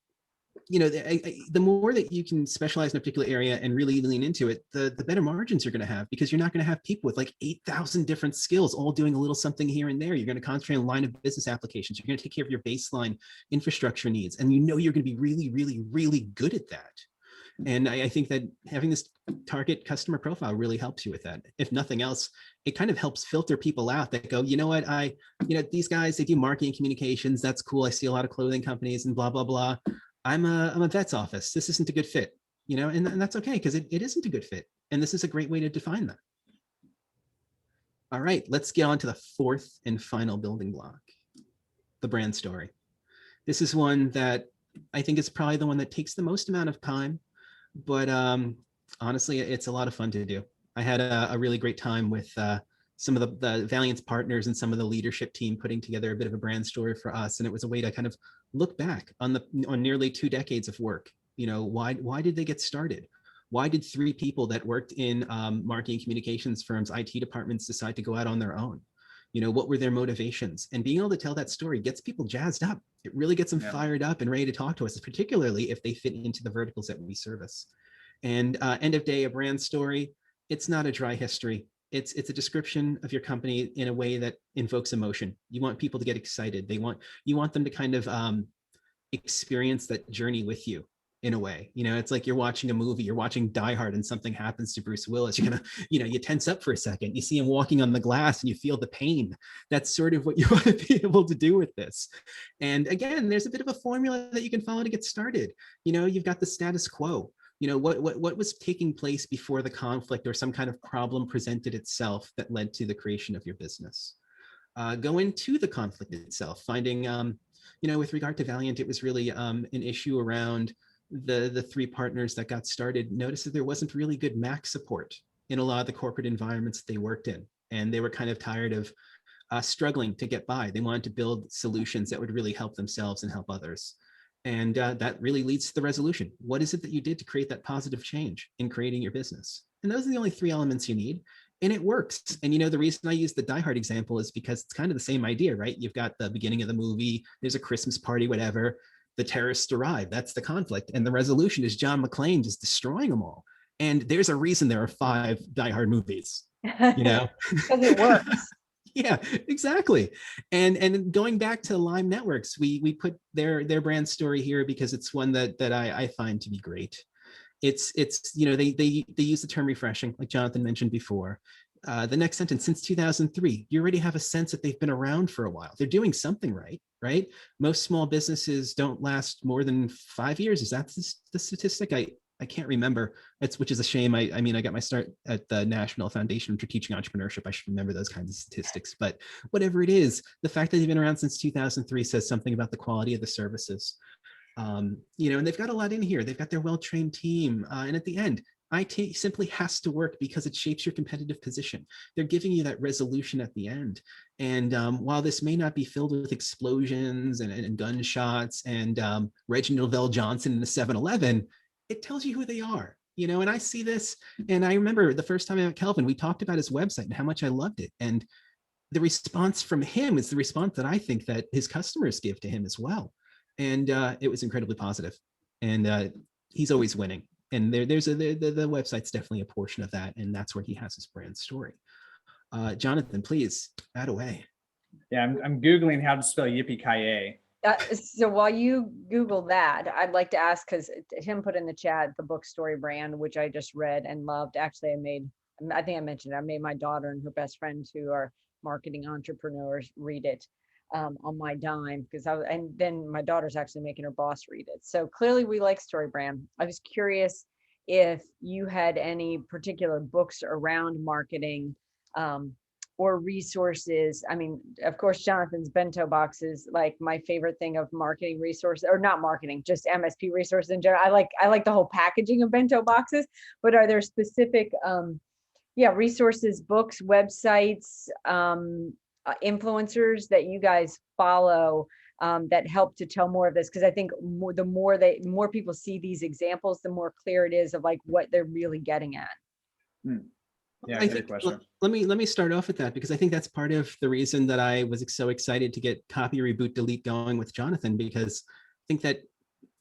more that you can specialize in a particular area and really lean into it, the better margins you're going to have, because you're not going to have people with like 8,000 different skills all doing a little something here and there. You're going to concentrate on line of business applications. You're going to take care of your baseline infrastructure needs, and you're going to be really, really, really good at that. And I think that having this target customer profile really helps you with that. If nothing else, it kind of helps filter people out that go, you know what, these guys, they do marketing communications. That's cool. I see a lot of clothing companies and blah, blah, blah. I'm a vet's office. This isn't a good fit, and that's okay, because it isn't a good fit. And this is a great way to define that. All right, let's get on to the fourth and final building block, the brand story. This is one that I think is probably the one that takes the most amount of time, but honestly, it's a lot of fun to do. I had a really great time with some of the Valiant's partners and some of the leadership team putting together a bit of a brand story for us. And it was a way to kind of look back on nearly 2 decades of work. Why did they get started? Why did 3 people that worked in marketing communications firms, IT departments, decide to go out on their own? What were their motivations? And being able to tell that story gets people jazzed up. It really gets them fired up and ready to talk to us, particularly if they fit into the verticals that we service. And end of day, a brand story, it's not a dry history. It's a description of your company in a way that invokes emotion. You want people to get excited. You want them to kind of experience that journey with you in a way. It's like you're watching a movie, you're watching Die Hard, and something happens to Bruce Willis. You're gonna, you tense up for a second. You see him walking on the glass and you feel the pain. That's sort of what you want to be able to do with this. And again, there's a bit of a formula that you can follow to get started. You've got the status quo. What was taking place before the conflict or some kind of problem presented itself that led to the creation of your business. Go into the conflict itself, finding, with regard to Valiant, it was really an issue around the 3 partners that got started. Noticed that there wasn't really good Mac support in a lot of the corporate environments that they worked in. And they were kind of tired of struggling to get by. They wanted to build solutions that would really help themselves and help others. And that really leads to the resolution. What is it that you did to create that positive change in creating your business? And those are the only 3 elements you need. And it works. And the reason I use the Die Hard example is because it's kind of the same idea, right? You've got the beginning of the movie, there's a Christmas party, whatever. The terrorists arrive, that's the conflict. And the resolution is John McClane just destroying them all. And there's a reason there are 5 Die Hard movies, Because it works. Yeah, exactly. And going back to Lime Networks, we put their brand story here because it's one that I find to be great. It's they use the term refreshing, like Jonathan mentioned before. The next sentence, since 2003, you already have a sense that they've been around for a while. They're doing something right? Most small businesses don't last more than 5 years. Is that the statistic? I can't remember. Which is a shame. I got my start at the National Foundation for Teaching Entrepreneurship. I should remember those kinds of statistics. But whatever it is, the fact that they've been around since 2003 says something about the quality of the services. And they've got a lot in here. They've got their well-trained team. And at the end, IT simply has to work because it shapes your competitive position. They're giving you that resolution at the end. And while this may not be filled with explosions and gunshots and Reginald VelJohnson in the 7-Eleven, it tells you who they are. and I see this, and I remember the first time I met Kelvin, we talked about his website and how much I loved it. And the response from him is the response that I think that his customers give to him as well. And it was incredibly positive. And he's always winning. And the website's definitely a portion of that. And that's where he has his brand story. Jonathan, please add away. Yeah, I'm Googling how to spell yippee-ki-yay. So while you Google that, I'd like to ask, because Tim put in the chat the book Story Brand, which I just read and loved. Actually, I think I mentioned it. I made my daughter and her best friend, who are marketing entrepreneurs, read it on my dime, and then my daughter's actually making her boss read it. So clearly we like Story Brand. I was curious if you had any particular books around marketing, or resources. I mean, of course, Jonathan's bento box is like my favorite thing of marketing resources, or not marketing, just MSP resources in general. I like the whole packaging of bento boxes, but are there specific, resources, books, websites, influencers that you guys follow that help to tell more of this? Because I think the more people see these examples, the more clear it is of like what they're really getting at. Yeah, I good think, question. let me start off with that, because I think that's part of the reason that I was so excited to get Copy, Reboot, Delete going with Jonathan, because I think that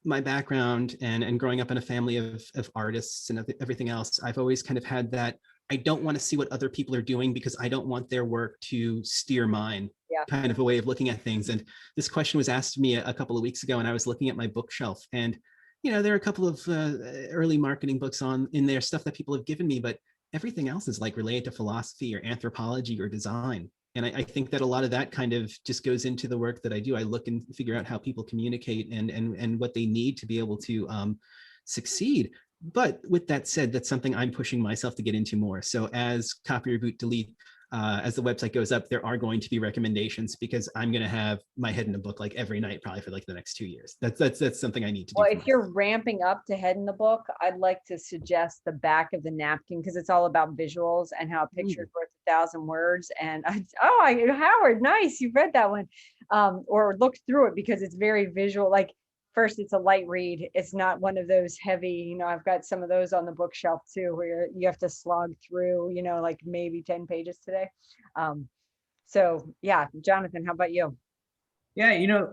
my background and growing up in a family of artists and everything else, I've always kind of had that I don't want to see what other people are doing because I don't want their work to steer mine, kind of a way of looking at things. And this question was asked to me a couple of weeks ago, and I was looking at my bookshelf, and there are a couple of early marketing books in there, stuff that people have given me, but everything else is like related to philosophy or anthropology or design. And I think that a lot of that kind of just goes into the work that I do. I look and figure out how people communicate and what they need to be able to succeed. But with that said, that's something I'm pushing myself to get into more. So as Copy, Reboot, Delete, as the website goes up, there are going to be recommendations, because I'm going to have my head in a book like every night, probably for like the next 2 years. That's something I need to do. Well, if you're ramping up to head in the book, I'd like to suggest the back of the napkin, because it's all about visuals and how a picture is worth 1,000 words. And Howard, nice, you read that one, or looked through it, because it's very visual. Like, first, it's a light read. It's not one of those heavy, I've got some of those on the bookshelf too, where you have to slog through, like maybe 10 pages today. So yeah, Jonathan, how about you? Yeah,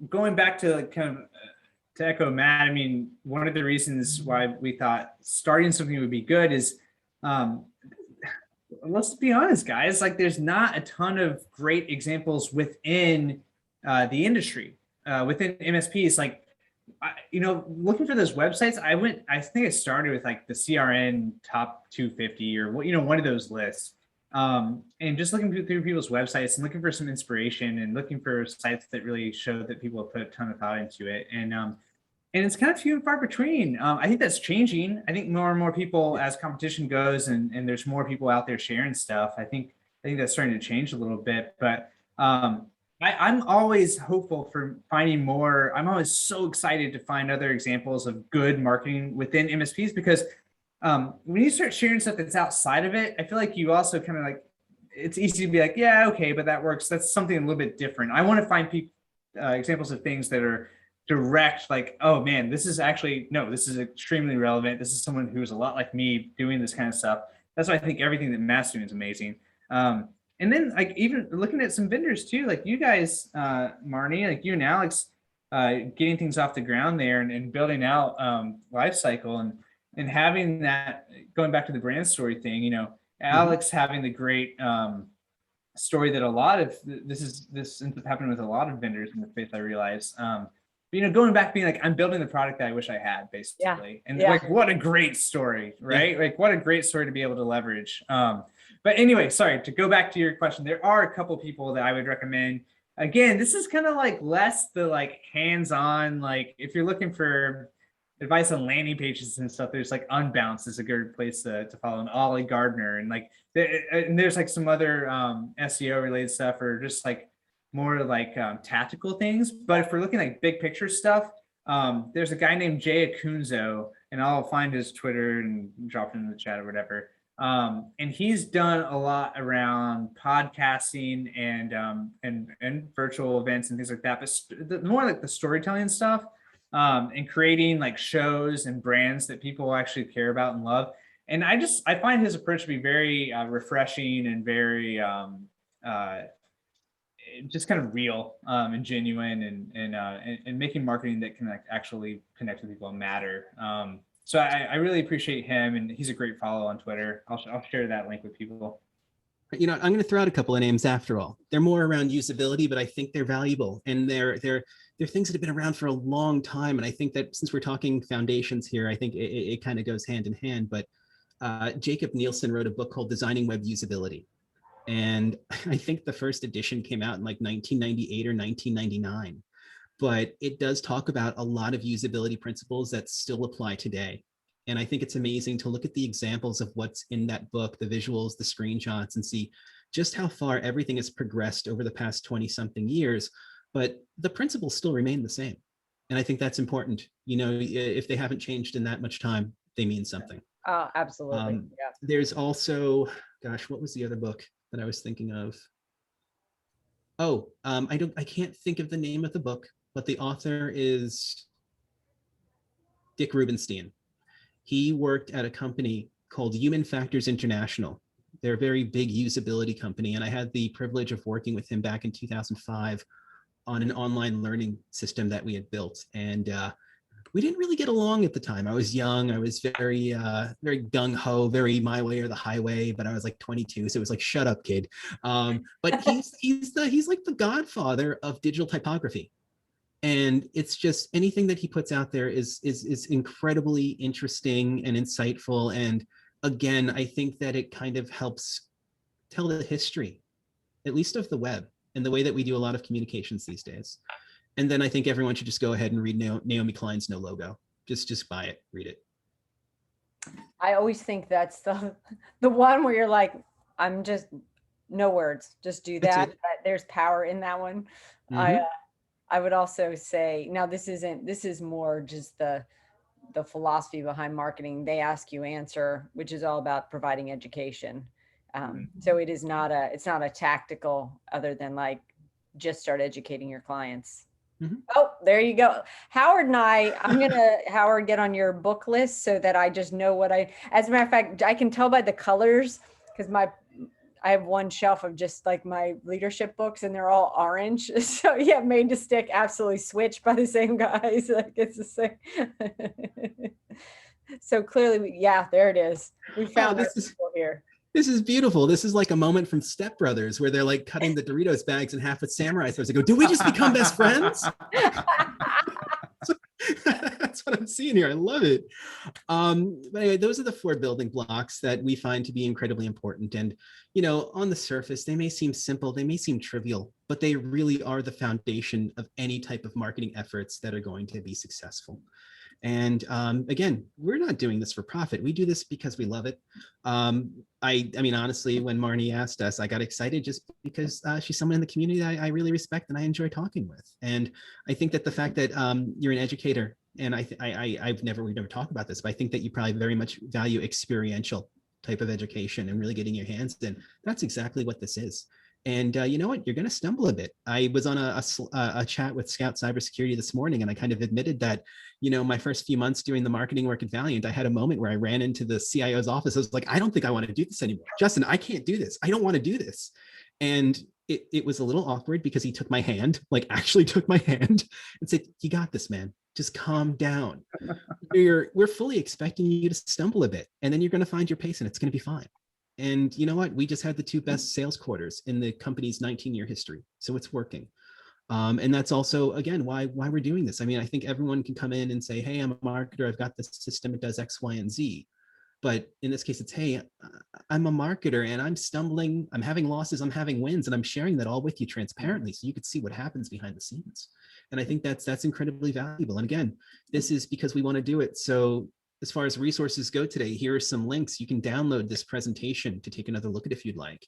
going back to like kind of to echo Matt, I mean, one of the reasons why we thought starting something would be good is, let's be honest, guys, like there's not a ton of great examples within the industry, within MSPs. Like, looking for those websites, I think I started with like the CRN top 250 or one of those lists. And just looking through people's websites and looking for some inspiration and looking for sites that really show that people have put a ton of thought into it. And it's kind of few and far between. I think that's changing. I think more and more people, as competition goes and there's more people out there sharing stuff, I think that's starting to change a little bit. But I'm always hopeful for finding more. I'm always so excited to find other examples of good marketing within MSPs, because when you start sharing stuff that's outside of it, I feel like you also kind of like, it's easy to be like, yeah, okay, but that works. That's something a little bit different. I want to find examples of things that are direct, like, oh man, this is extremely relevant. This is someone who's a lot like me doing this kind of stuff. That's why I think everything that Matt's doing is amazing. And then like even looking at some vendors too, like you guys, Marnie, like you and Alex, getting things off the ground there and building out Lifecycle and having that, going back to the brand story thing, Alex having the great story that a lot of this ends up happening with a lot of vendors in the space, I realize. Going back, being like, I'm building the product that I wish I had, basically. And like, what a great story, right? Like, what a great story to be able to leverage. But anyway, sorry, to go back to your question, there are a couple people that I would recommend. Again, this is kind of like less the like hands-on, like if you're looking for advice on landing pages and stuff, there's like Unbounce is a good place to follow, and Ollie Gardner, and like there's like some other SEO related stuff, or just like more like tactical things. But if we're looking like big picture stuff, there's a guy named Jay Acunzo, and I'll find his Twitter and drop it in the chat or whatever. And he's done a lot around podcasting and virtual events and things like that, but more like the storytelling stuff. and creating like shows and brands that people actually care about and love. And I find his approach to be very refreshing and very just kind of real and genuine, and making marketing that can like actually connect with people and matter. So I really appreciate him, and he's a great follow on Twitter. I'll share that link with people. You know, I'm going to throw out a couple of names after all. They're more around usability, but I think they're valuable, and they're things that have been around for a long time. And I think that since we're talking foundations here, I think it kind of goes hand in hand. But Jacob Nielsen wrote a book called Designing Web Usability. And I think the first edition came out in like 1998 or 1999. But it does talk about a lot of usability principles that still apply today. And I think it's amazing to look at the examples of what's in that book, the visuals, the screenshots, and see just how far everything has progressed over the past 20 something years. But the principles still remain the same. And I think that's important. You know, if they haven't changed in that much time, they mean something. Oh, absolutely. Yeah. There's also, gosh, what was the other book that I was thinking of? Oh, I can't think of the name of the book, but the author is Dick Rubenstein. He worked at a company called Human Factors International. They're a very big usability company, and I had the privilege of working with him back in 2005 on an online learning system that we had built. And we didn't really get along at the time. I was young. I was very gung-ho, very my way or the highway, but I was like 22. So it was like, shut up, kid. But he's like the godfather of digital typography. And it's just anything that he puts out there is incredibly interesting and insightful. And again, I think that it kind of helps tell the history, at least of the web and the way that we do a lot of communications these days. And then I think everyone should just go ahead and read Naomi Klein's No Logo. Just buy it, read it. I always think that's the one where you're like, I'm just no words, just do that. There's power in that one. Mm-hmm. I would also say, now this is more just the philosophy behind marketing. They ask you answer, which is all about providing education. So it's not a tactical, other than like just start educating your clients. Mm-hmm. Oh, there you go. Howard and I'm going to, Howard, get on your book list so that I just know as a matter of fact, I can tell by the colors, because I have one shelf of just like my leadership books and they're all orange. So yeah, Made to Stick, absolutely switched by the same guys. Like it's the same. So clearly, yeah, there it is. We found this people here. This is beautiful. This is like a moment from Step Brothers where they're like cutting the Doritos bags in half with samurai swords. They go, "Do we just become best friends?" That's what I'm seeing here. I love it. But anyway, those are the 4 building blocks that we find to be incredibly important. And, you know, on the surface, they may seem simple, they may seem trivial, but they really are the foundation of any type of marketing efforts that are going to be successful. And again, we're not doing this for profit. We do this because we love it. I mean, honestly, when Marnie asked us, I got excited just because she's someone in the community I really respect and I enjoy talking with. And I think that the fact that you're an educator, and we've never talked about this, but I think that you probably very much value experiential type of education and really getting your hands in. That's exactly what this is. And you know what? You're going to stumble a bit. I was on a chat with Scout Cybersecurity this morning, and I kind of admitted that, you know, my first few months doing the marketing work at Valiant, I had a moment where I ran into the CIO's office. I was like, I don't think I want to do this anymore. Justin, I can't do this. I don't want to do this. And it was a little awkward because he took my hand, like actually took my hand and said, "You got this, man. Just calm down. We're fully expecting you to stumble a bit, and then you're going to find your pace and it's going to be fine." And you know what? We just had the 2 best sales quarters in the company's 19-year history. So it's working. And that's also, again, why we're doing this. I mean, I think everyone can come in and say, "Hey, I'm a marketer. I've got this system. It does X, Y, and Z." But in this case, it's, "Hey, I'm a marketer and I'm stumbling. I'm having losses. I'm having wins. And I'm sharing that all with you transparently so you could see what happens behind the scenes." And I think that's incredibly valuable. And again, this is because we want to do it. So as far as resources go today, here are some links. You can download this presentation to take another look at if you'd like.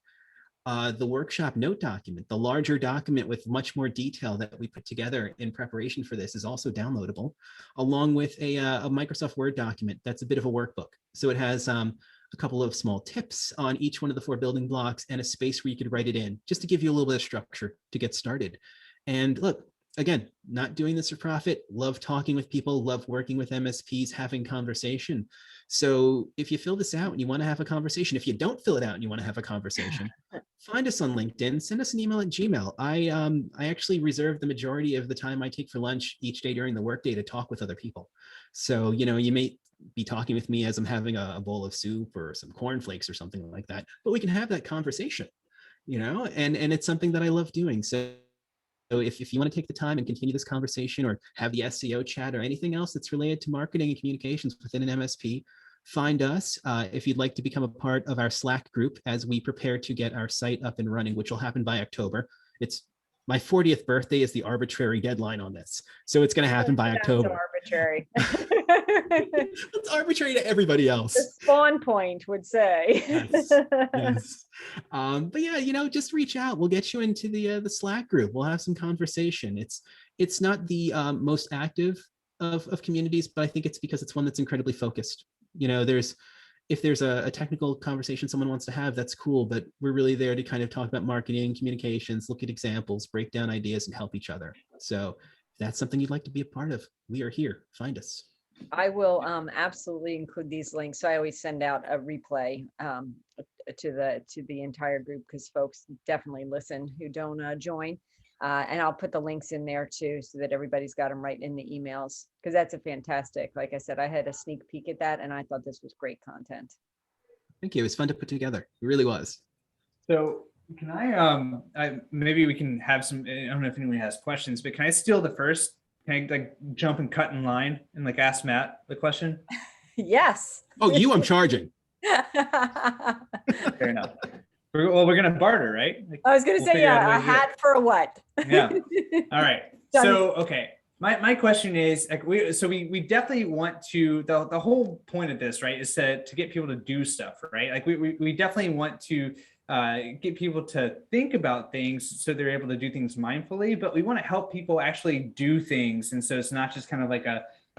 The workshop note document, the larger document with much more detail that we put together in preparation for this, is also downloadable, along with a Microsoft Word document that's a bit of a workbook. So it has a couple of small tips on each one of the 4 building blocks and a space where you could write it in, just to give you a little bit of structure to get started. And look, again, not doing this for profit, love talking with people, love working with MSPs, having conversation. So if you fill this out and you want to have a conversation, if you don't fill it out and you want to have a conversation, find us on LinkedIn, send us an email at Gmail. I actually reserve the majority of the time I take for lunch each day during the workday to talk with other people. So, you may be talking with me as I'm having a bowl of soup or some cornflakes or something like that, but we can have that conversation, and it's something that I love doing. So if you want to take the time and continue this conversation or have the SEO chat or anything else that's related to marketing and communications within an MSP, find us. If you'd like to become a part of our Slack group as we prepare to get our site up and running, which will happen by October. It's my 40th birthday is the arbitrary deadline on this. So it's going to happen by October. So arbitrary. It's arbitrary to everybody else. The spawn point would say. Yes. Yes. But yeah, just reach out. We'll get you into the Slack group. We'll have some conversation. It's not the most active of communities, but I think it's because it's one that's incredibly focused. If there's a technical conversation someone wants to have, that's cool, but we're really there to kind of talk about marketing, communications, look at examples, break down ideas, and help each other. So if that's something you'd like to be a part of, we are here. Find us. I will absolutely include these links. So I always send out a replay to the entire group because folks definitely listen who don't join. And I'll put the links in there too, so that everybody's got them right in the emails, because that's a fantastic, like I said, I had a sneak peek at that and I thought this was great content. Thank you. It was fun to put together. It really was. So can I maybe we can have some, I don't know if anyone has questions, but can I steal the first? Can I jump and cut in line and ask Matt the question? Yes. Oh, I'm charging. Fair enough. We're going to barter, right? I was going to say, a hat for a what? Yeah. All right. So, okay. My question is, we definitely want to, the whole point of this, right, is to get people to do stuff, right? We definitely want to get people to think about things so they're able to do things mindfully, but we want to help people actually do things. And so it's not just kind of like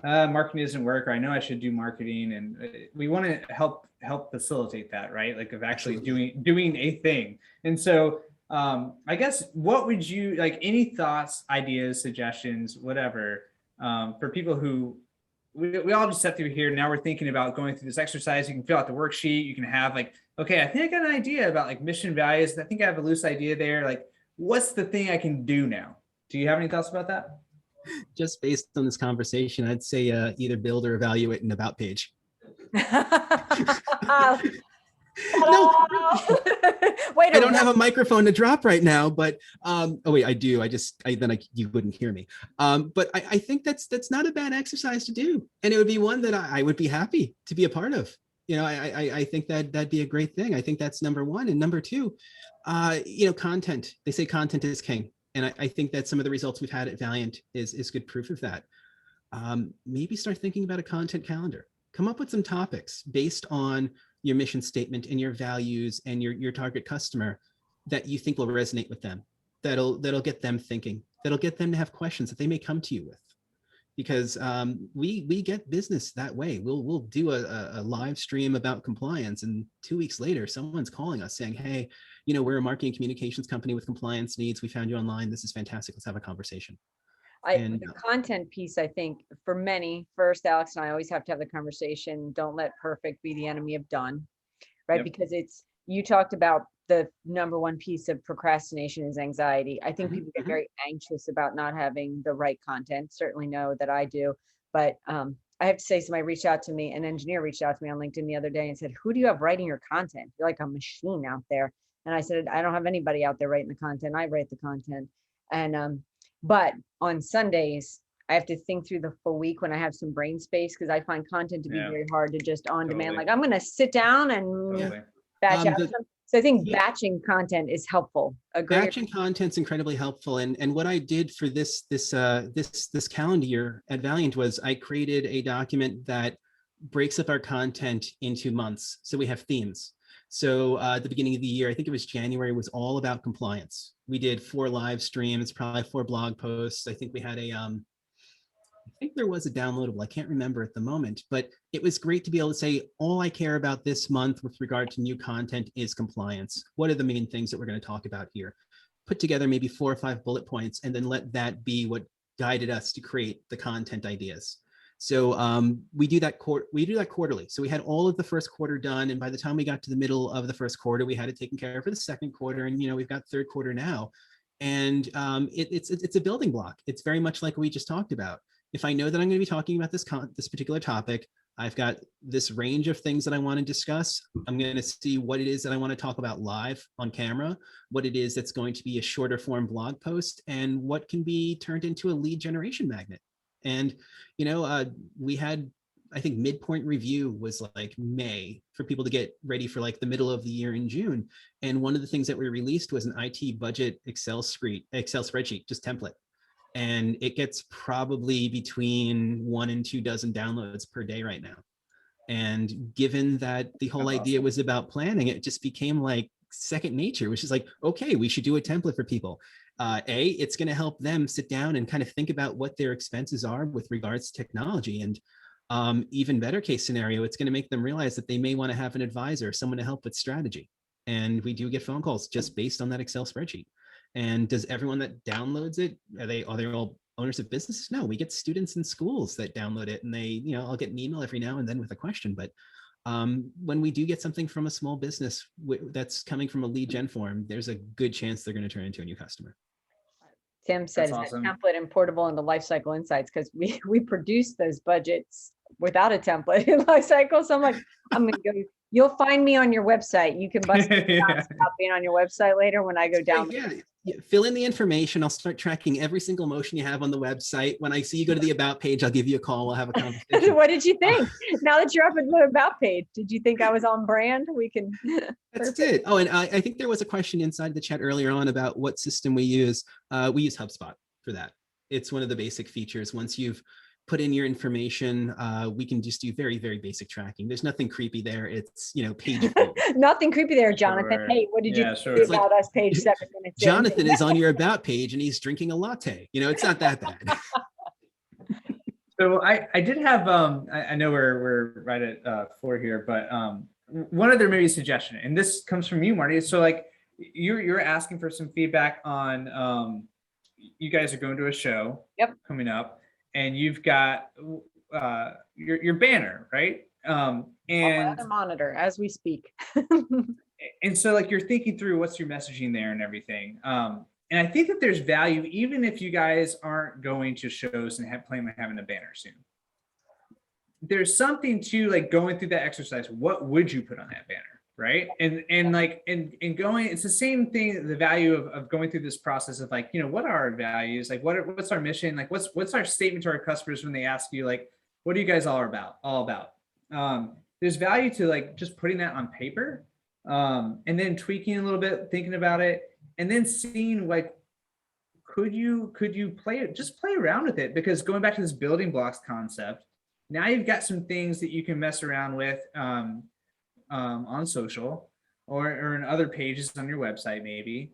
marketing doesn't work, or I know I should do marketing, and we want to help facilitate that, right? Of actually doing a thing. And so I guess what would you any thoughts, ideas, suggestions, whatever, for people who we all just sat through here. Now we're thinking about going through this exercise. You can fill out the worksheet. You can have okay, I think I got an idea about mission values. I think I have a loose idea there. What's the thing I can do now? Do you have any thoughts about that? Just based on this conversation, I'd say either build or evaluate an about page. Wait, I don't have a microphone to drop right now, but oh wait, I do. You wouldn't hear me. But I think that's not a bad exercise to do, and it would be one that I would be happy to be a part of. I think that'd be a great thing. I think that's number one. And number two, content. They say content is king. And I think that some of the results we've had at Valiant is good proof of that. Maybe start thinking about a content calendar. Come up with some topics based on your mission statement and your values and your target customer that you think will resonate with them. That'll get them thinking. That'll get them to have questions that they may come to you with. Because we get business that way. We'll do a live stream about compliance, and 2 weeks later, someone's calling us saying, "Hey, we're a marketing communications company with compliance needs. We found you online. This is fantastic. Let's have a conversation." The content piece, I think, for many, first, Alex and I always have to have the conversation. Don't let perfect be the enemy of done, right? Yep. Because you talked about the number one piece of procrastination is anxiety. I think people get very anxious about not having the right content. Certainly know that I do, but I have to say, somebody reached out to me, an engineer reached out to me on LinkedIn the other day and said, "Who do you have writing your content? You're like a machine out there." And I said, "I don't have anybody out there writing the content. I write the content." And but on Sundays, I have to think through the full week when I have some brain space, because I find content to be very hard to just on demand. I'm going to sit down and batch out. So I think batching content is helpful. Agree. Batching content's incredibly helpful. And what I did for this calendar year at Valiant was I created a document that breaks up our content into months. So we have themes. So at the beginning of the year, I think it was January, was all about compliance. We did 4 live streams, probably 4 blog posts. I think we had I think there was a downloadable. I can't remember at the moment, but it was great to be able to say, all I care about this month with regard to new content is compliance. What are the main things that we're going to talk about here? put together maybe 4 or 5 bullet points and then let that be what guided us to create the content ideas. So we do that quarterly. So we had all of the first quarter done, and by the time we got to the middle of the first quarter, we had it taken care of for the second quarter, and we've got third quarter now, and it's a building block. It's very much like we just talked about. If I know that I'm going to be talking about this particular topic, I've got this range of things that I want to discuss. I'm going to see what it is that I want to talk about live on camera, what it is that's going to be a shorter form blog post, and what can be turned into a lead generation magnet. And, we had, I think midpoint review was like May for people to get ready for like the middle of the year in June. And one of the things that we released was an IT budget Excel spreadsheet, just template. And it gets probably between 1 and 2 dozen downloads per day right now. And given that the whole idea was about planning, it just became like second nature, which is like, okay, we should do a template for people. It's going to help them sit down and kind of think about what their expenses are with regards to technology. And even better case scenario, it's going to make them realize that they may want to have an advisor, someone to help with strategy. And we do get phone calls just based on that Excel spreadsheet. And does everyone that downloads it, are they all owners of businesses? No, we get students in schools that download it, and they, I'll get an email every now and then with a question. But when we do get something from a small business that's coming from a lead gen form, there's a good chance they're going to turn into a new customer. Tim says awesome. that template and portable into Lifecycle Insights, because we produce those budgets without a template in Lifecycle. So I'm like, I'm going to go. You'll find me on your website. You can bust it out, stop being on your website later when I go down. Yeah, fill in the information. I'll start tracking every single motion you have on the website. When I see you go to the About page, I'll give you a call. We'll have a conversation. What did you think? Now that you're up at the About page, did you think I was on brand? We can. That's it. Oh, and I think there was a question inside the chat earlier on about what system we use. We use HubSpot for that. It's one of the basic features. Once you've put in your information, we can just do very, very basic tracking. There's nothing creepy there. It's, page view. Nothing creepy there, Jonathan. Sure. Hey, what did you think about us page 7 minutes? Jonathan is on your About page and he's drinking a latte. It's not that bad. So I did have, I know we're right at 4 here, but one other maybe suggestion, and this comes from you, Marty. So like you're asking for some feedback on, you guys are going to a show coming up, and you've got your banner, right? And on my other monitor as we speak. And so like you're thinking through what's your messaging there and everything. And I think that there's value, even if you guys aren't going to shows and plan on having a banner soon. There's something to like going through that exercise. What would you put on that banner? Right. And going, it's the same thing, the value of going through this process of like, what are our values? Like what's our mission? Like what's our statement to our customers when they ask you, like, what are you guys all about? There's value to like just putting that on paper, and then tweaking a little bit, thinking about it, and then seeing like, could you play around with it? Because going back to this building blocks concept, now you've got some things that you can mess around with, on social or in other pages on your website maybe,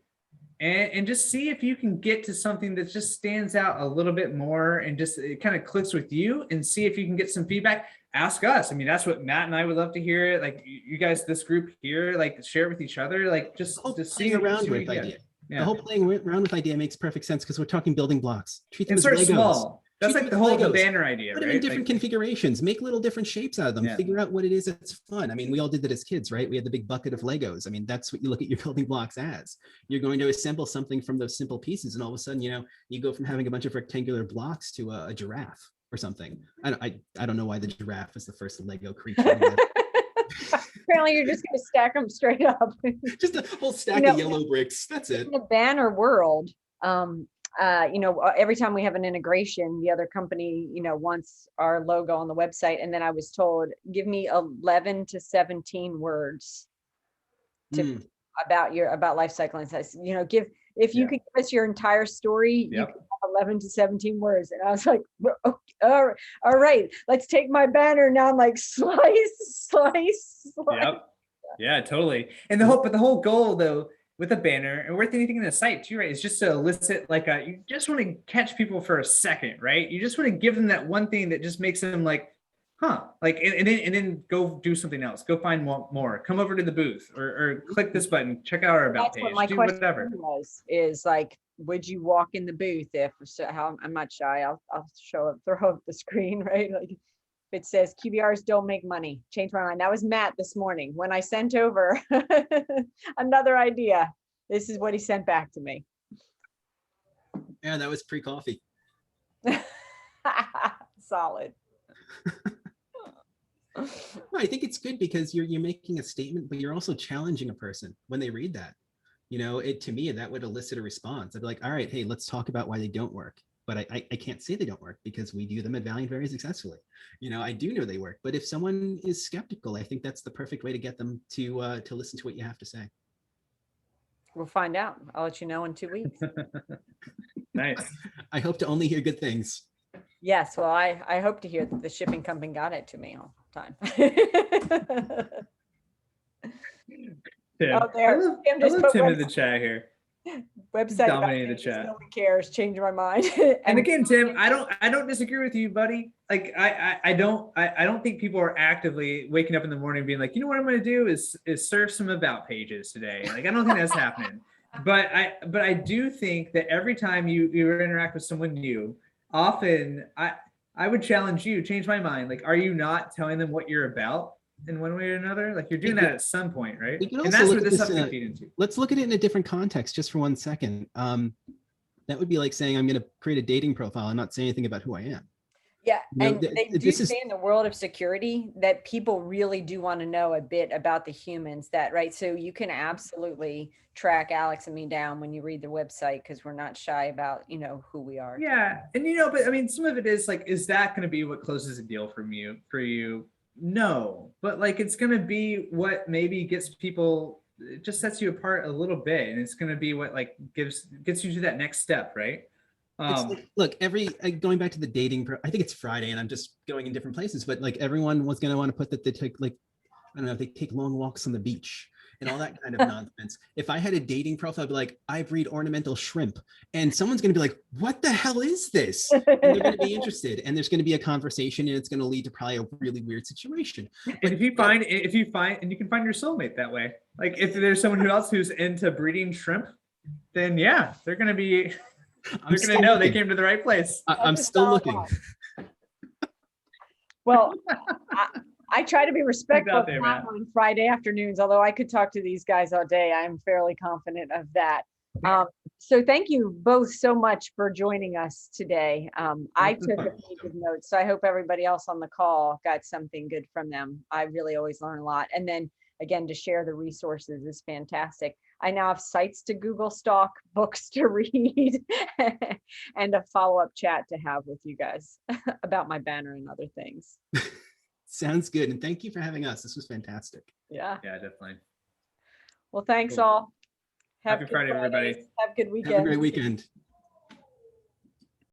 and just see if you can get to something that just stands out a little bit more and just it kind of clicks with you, and see if you can get some feedback. Ask us. I mean, that's what Matt and I would love to hear. Like you guys, this group here, like share it with each other, like just playing around with idea. Yeah. The whole playing around with idea makes perfect sense because we're talking building blocks. Treat them as Legos. Small. That's like the whole banner idea, Put them in different configurations, make little different shapes out of them, figure out what it is that's fun. I mean, we all did that as kids, right? We had the big bucket of Legos. I mean, that's what you look at your building blocks as. You're going to assemble something from those simple pieces, and all of a sudden, you go from having a bunch of rectangular blocks to a giraffe or something. I don't know why the giraffe was the first Lego creature. Apparently you're just going to stack them straight up. Just a whole stack of yellow bricks. That's it. In the banner world, every time we have an integration, the other company, wants our logo on the website. And then I was told, give me 11 to 17 words about Lifecycle Insights. If you could give us your entire story, you could have 11 to 17 words. And I was like, all right, let's take my banner now. I'm like, slice. Yep. Yeah, totally. And the whole goal though, with a banner and worth anything in the site too, right? It's just to elicit you just want to catch people for a second, right? You just want to give them that one thing that just makes them like, huh, like, and then go do something else. Go find more. Come over to the booth or click this button. Check out our about That's what page. my Do question whatever. is like, would you walk in the booth if, so how, I'm not shy, I'll throw up the screen, right? Like, if it says QBRs don't make money, change my mind. That was Matt this morning when I sent over another idea. This is what he sent back to me. Yeah, that was pre-coffee. Solid. No, I think it's good because you're making a statement, but you're also challenging a person when they read that. You know, to me, that would elicit a response. I'd be like, all right, hey, let's talk about why they don't work. But I can't say they don't work because we do them at Valiant very successfully. You know, I do know they work. But if someone is skeptical, I think that's the perfect way to get them to listen to what you have to say. We'll find out. I'll let you know in 2 weeks. Nice. I hope to only hear good things. Yes, well, I hope to hear that the shipping company got it to me all the time. Tim. Oh, there. Tim I just love put Tim in the chat here. website about Dominating the pages, chat. no one cares, changing my mind. And again, Tim, I don't disagree with you, buddy. Like I don't think people are actively waking up in the morning being like, you know what I'm going to do is surf some about pages today. Like I don't think that's happening. But I do think that every time you interact with someone new, often I would challenge you, change my mind. Like, are you not telling them what you're about in one way or another? Like you're doing that at some point, right? We can And also that's look what at this this stuff in can feed into. Let's look at it in a different context just for 1 second. That would be like saying I'm going to create a dating profile and not say anything about who I am. Yeah, You know, and they do this is say in the world of security that people really do want to know a bit about the humans, that, right? So you can absolutely track Alex and me down when you read the website because we're not shy about, you know, who we are. Yeah, and you know, but I mean, some of it is like, is that going to be what closes a deal for you? No, but like, it's going to be what maybe gets people. It just sets you apart a little bit, and it's going to be what like gets you to that next step, right? it's like, look, going back to the dating, I think it's Friday and I'm just going in different places, but like everyone was going to want to put that they take like, I don't know, they take long walks on the beach and all that kind of nonsense. If I had a dating profile, I'd be like, I breed ornamental shrimp. And someone's going to be like, what the hell is this? And they're going to be interested. And there's going to be a conversation and it's going to lead to probably a really weird situation. And But if you find, and you can find your soulmate that way. Like if there's someone else who's into breeding shrimp, then yeah, they're going to be, they're going to know they came to the right place. I'm still looking. Well, I try to be respectful out there, Matt. on Friday afternoons, although I could talk to these guys all day. I'm fairly confident of that. So thank you both so much for joining us today. I took a few good notes, so I hope everybody else on the call got something good from them. I really always learn a lot. And then again, to share the resources is fantastic. I now have sites to Google stalk, books to read, and a follow-up chat to have with you guys about my banner and other things. Sounds good. And thank you for having us. This was fantastic. Yeah. Yeah, definitely. Well, thanks Cool. all. Happy Friday, everybody. Have a good weekend. Have a great weekend.